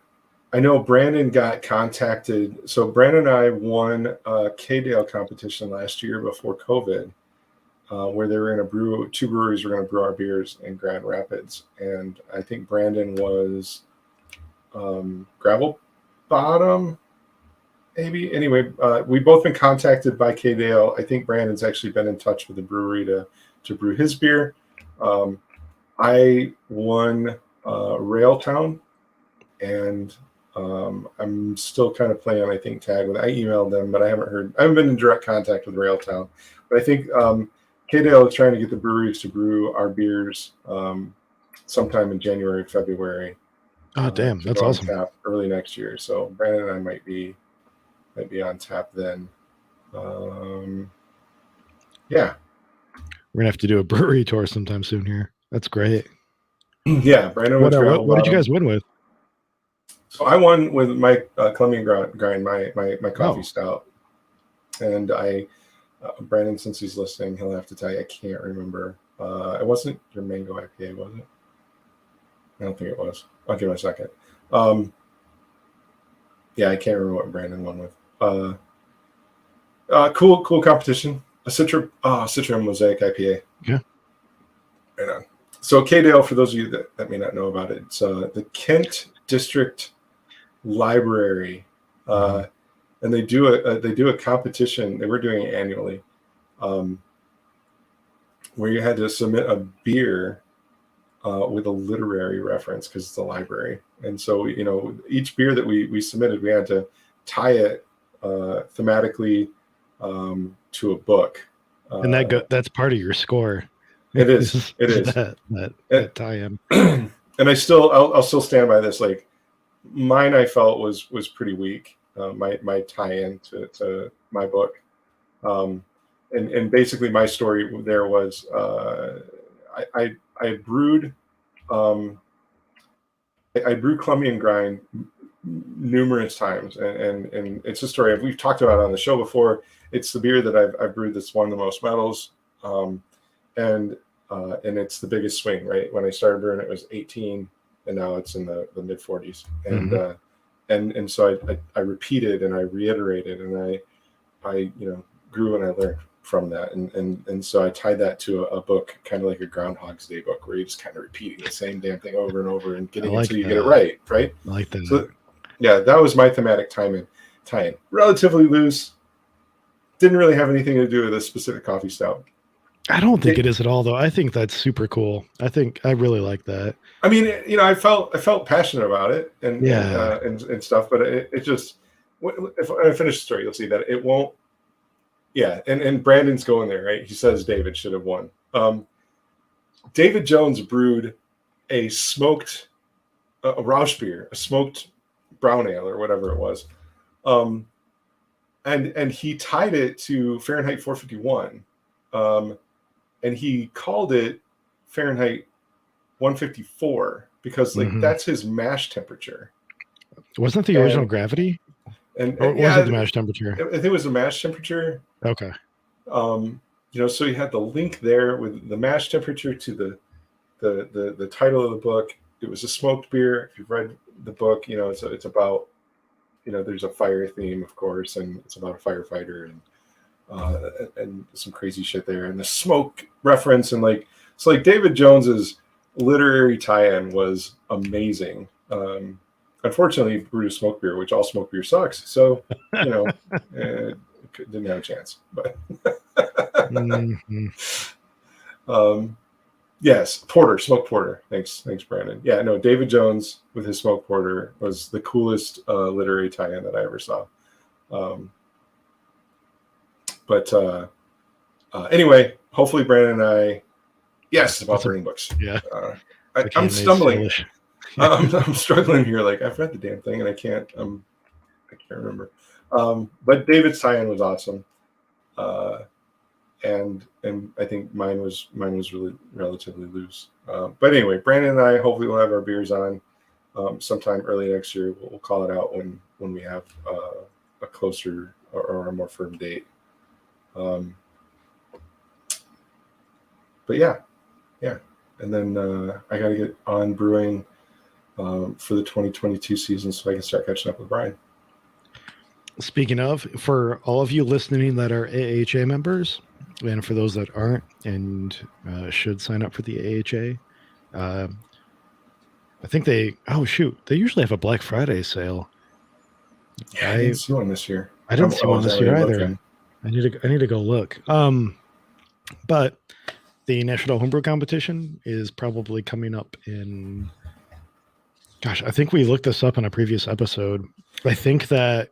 know Brandon got contacted. So Brandon and I won a K-Dale competition last year before COVID. Where they were going to brew, 2 breweries were going to brew our beers in Grand Rapids. And I think Brandon was Gravel Bottom, maybe. Anyway, we've both been contacted by K-Dale. I think Brandon's actually been in touch with the brewery to brew his beer. I won Railtown, and I'm still kind of playing, I think, tag with. I emailed them, but I haven't been in direct contact with Railtown. But I think K-Dale is trying to get the breweries to brew our beers sometime in January, February. Oh, damn, To that's go awesome. on tap early next year. So Brandon and I might be on tap then. Yeah. We're gonna have to do a brewery tour sometime soon here. That's great. Yeah, Brandon What with Gravel what did you Bottom. guys win with? So I won with my Colombian grind, my coffee Oh. stout, and Brandon, since he's listening, he'll have to tell you. I can't remember. It wasn't your mango IPA, was it? I don't think it was. I'll give it a second. Yeah, I can't remember what Brandon won with. Cool competition. A Citra Mosaic IPA. Yeah. Right on. So K-Dale, for those of you that may not know about it, it's the Kent District Library, and they do a competition. They were doing it annually, where you had to submit a beer with a literary reference because it's a library. And so, each beer that we submitted, we had to tie it thematically to a book. And that's part of your score. It is. It is. That tie-in. And I'll still stand by this. Like, mine, I felt was pretty weak. My tie-in to my book. And basically my story there was I brewed I brewed Colombian grind numerous times, and it's a story we've talked about on the show before. It's the beer that I've brewed that's won the most medals, and it's the biggest swing. Right when I started brewing, it was 18, and now it's in the mid 40s, and so I repeated and I reiterated, and I grew and I learned from that, and so I tied that to a book, kind of like a Groundhog's Day book, where you're just kind of repeating the same damn thing over and over and getting until you get it right. I like that. So yeah, that was my thematic tie-in. Relatively loose. Didn't really have anything to do with a specific coffee stout. I don't think it is at all, though. I think that's super cool. I really like that. I mean, I felt passionate about it and stuff, but it just, if I finish the story, you'll see that it won't. Yeah, and Brandon's going there, right? He says David should have won. David Jones brewed a smoked a Rausch beer, a smoked brown ale or whatever it was, and he tied it to Fahrenheit 451, and he called it Fahrenheit 154 because that's his mash temperature. Wasn't that the original gravity? Or was it the mash temperature? I think it was the mash temperature. Okay. So you had the link there with the mash temperature to the title of the book. It was a smoked beer. If you've read the book, it's about, there's a fire theme, of course, and it's about a firefighter and some crazy shit there, and the smoke reference, and like David Jones's literary tie-in was amazing. Unfortunately, he brewed a smoke beer, which all smoke beer sucks. So, didn't have a chance. But yes, porter, smoked porter. Thanks, Brandon. Yeah, no, David Jones with his smoked porter was the coolest literary tie-in that I ever saw. But anyway, hopefully Brandon and I. Yes, about burning books. Yeah. I'm stumbling. I'm struggling here. Like I've read the damn thing and I can't remember. But David's tie-in was awesome. And I think mine was really relatively loose. But anyway, Brandon and I hopefully will have our beers on sometime early next year. We'll call it out when we have a closer or a more firm date. But yeah, and then I got to get on brewing for the 2022 season so I can start catching up with Brian. Speaking of, for all of you listening that are AHA members, and for those that aren't and should sign up for the AHA, I think they usually have a Black Friday sale. Yeah, I didn't see one this year. I didn't see one this year either. I need to go look. But the National Homebrew Competition is probably coming up in. Gosh, I think we looked this up in a previous episode. I think that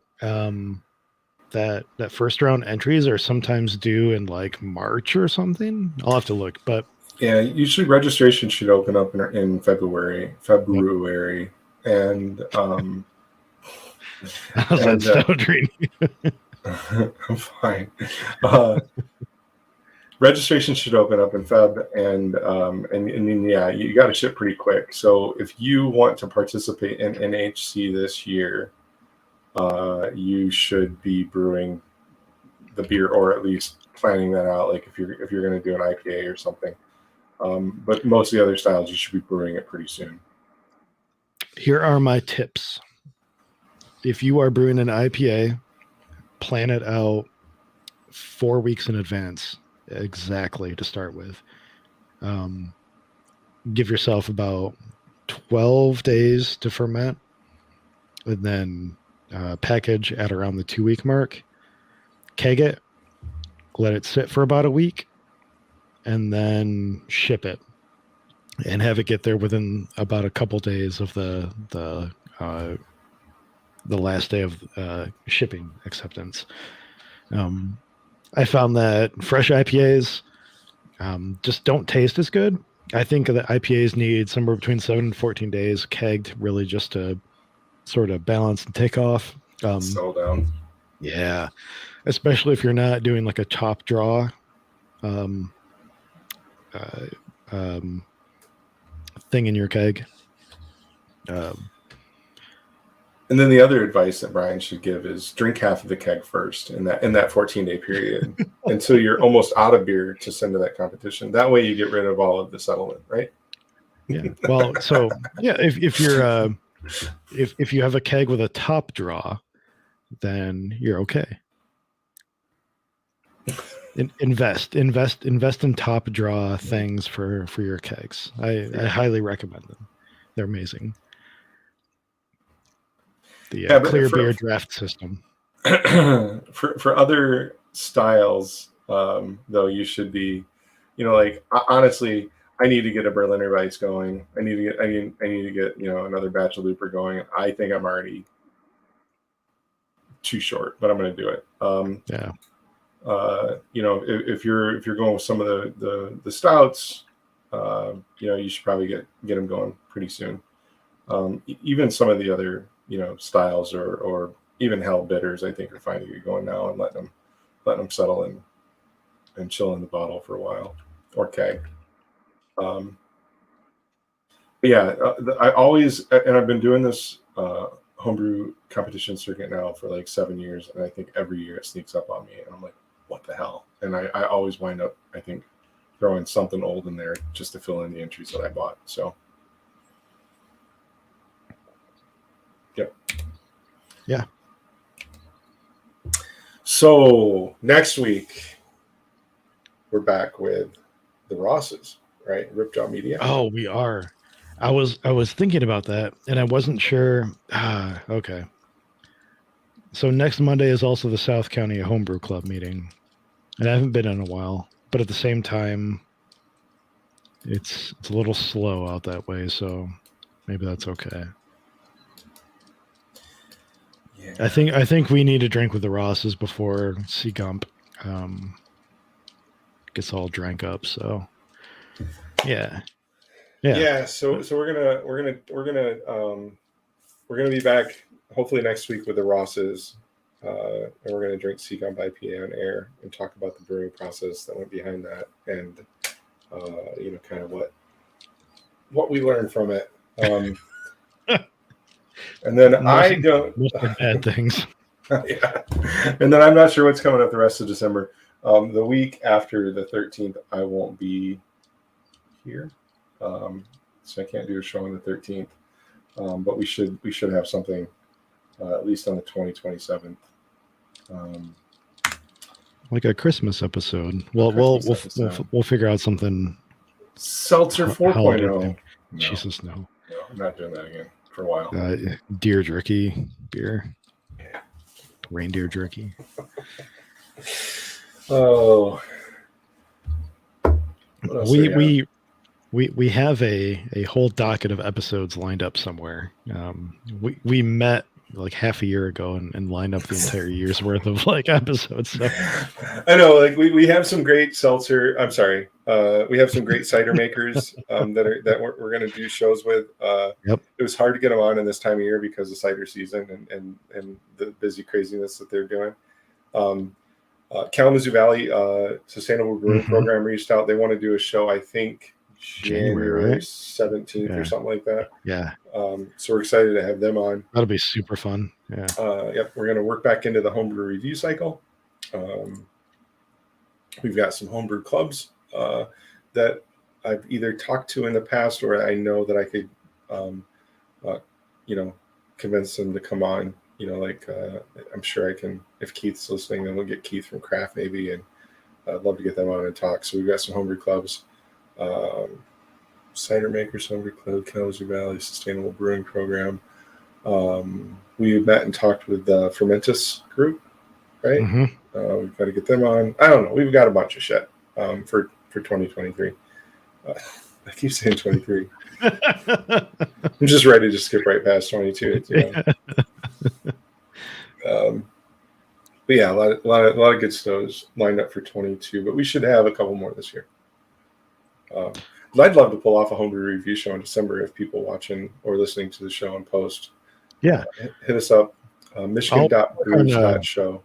that first round entries are sometimes due in like March or something. I'll have to look, but yeah, usually registration should open up in February, and how's that stout reading? I'm fine. Registration should open up in Feb, and yeah, you got to ship pretty quick. So if you want to participate in NHC this year, you should be brewing the beer, or at least planning that out. Like if you're going to do an IPA or something. But most of the other styles, you should be brewing it pretty soon. Here are my tips. If you are brewing an IPA, plan it out 4 weeks in advance, exactly, to start with. Give yourself about 12 days to ferment, and then package at around the 2 week mark. Keg it, let it sit for about a week, and then ship it, and have it get there within about a couple days of the last day of shipping acceptance. I found that fresh IPAs just don't taste as good. I think that IPAs need somewhere between 7 and 14 days kegged, really, just to sort of balance and take off. Settle down. Yeah, especially if you're not doing like a top draw thing in your keg. And then the other advice that Brian should give is drink half of the keg first in that 14-day period until you're almost out of beer to send to that competition. That way you get rid of all of the settlement, right? Yeah. Well, so yeah, if you're if you have a keg with a top draw, then you're okay. Invest in top draw things for your kegs. I highly recommend them. They're amazing. The clear beer draft system. For other styles, though, you should be, like, honestly, I need to get a Berliner Weiss going. I need to get another batch of Looper going. I think I'm already too short, but I'm going to do it. Yeah. If you're going with some of the stouts, you should probably get them going pretty soon. Even some of the other styles or even hell bitters, I think, are fine to get going now and letting them settle and chill in the bottle for a while, or keg. But yeah, I always, and I've been doing this homebrew competition circuit now for like 7 years, and I think every year it sneaks up on me, and I'm like, what the hell? And I always wind up, I think, throwing something old in there just to fill in the entries that I bought. So yep. Yeah. So next week we're back with the Rosses, right? Ripjaw Media. Oh, we are. I was thinking about that, and I wasn't sure. Okay. So next Monday is also the South County Homebrew Club meeting, and I haven't been in a while. But at the same time, it's a little slow out that way, so maybe that's okay. Yeah. I think we need to drink with the Rosses before C Gump gets all drank up. So Yeah. So we're gonna be back hopefully next week with the Rosses, and we're gonna drink Seagull IPA on air and talk about the brewing process that went behind that, and kind of what we learned from it. And then Most of the bad things. Yeah, and then I'm not sure what's coming up the rest of December. The week after the 13th, I won't be here, so I can't do a show on the 13th. But we should have something at least on the 27th. Like a Christmas episode. Well, we'll figure out something. Seltzer 4.0. Jesus, no. I'm not doing that again for a while. Deer jerky beer. Yeah. Reindeer jerky. Oh. We have a whole docket of episodes lined up somewhere. We met like half a year ago and lined up the entire year's worth of like episodes. So. I know, like we have some great seltzer. I'm sorry, we have some great cider makers that we're going to do shows with. Yep. It was hard to get them on in this time of year because of cider season and the busy craziness that they're doing. Kalamazoo Valley Sustainable Brewing Program reached out. They want to do a show, I think January 17th or something like that. Yeah. So we're excited to have them on. That'll be super fun. Yeah. Yep. We're going to work back into the homebrew review cycle. We've got some homebrew clubs that I've either talked to in the past or I know that I could, convince them to come on. I'm sure I can. If Keith's listening, then we'll get Keith from Craft maybe, and I'd love to get them on and talk. So we've got some homebrew clubs. Cider Makers Homebrew Club, Kalamazoo Valley Sustainable Brewing Program. We met and talked with the Fermentus group, right? We've got to get them on. I don't know. We've got a bunch of shit for 2023. I keep saying 23. I'm just ready to skip right past 22. But yeah, a lot of good stoves lined up for 22. But we should have a couple more this year. I'd love to pull off a homebrew review show in December if people watching or listening to the show in post. Yeah. Hit us up, michigan.brews.show.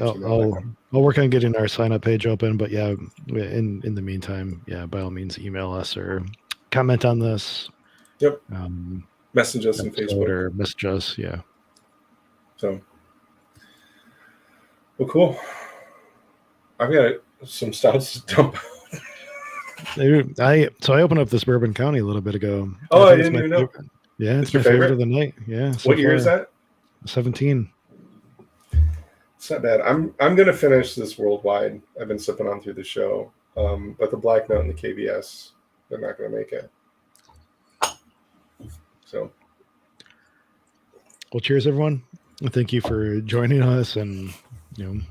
I'll work on getting our sign up page open, but yeah, in the meantime, yeah, by all means, email us or comment on this. Yep. Message us on Facebook or message us. Yeah. So, well, cool. I've got some stouts to dump out. I opened up this Bourbon County a little bit ago. I didn't even know. Yeah, it's my favorite of the night. Yeah. What year is that? 17. It's not bad. I'm gonna finish this worldwide. I've been sipping on through the show, but the Black Note and the KBS, they're not gonna make it. So, well, cheers, everyone. Thank you for joining us and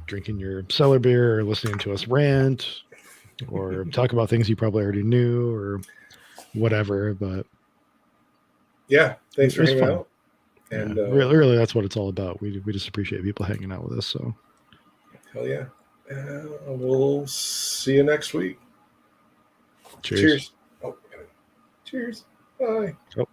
drinking your cellar beer or listening to us rant or talk about things you probably already knew or whatever. But yeah, thanks for hanging out. And really, that's what it's all about. We just appreciate people hanging out with us. So, hell yeah. We'll see you next week. Cheers. Cheers. Cheers. Bye. Oh.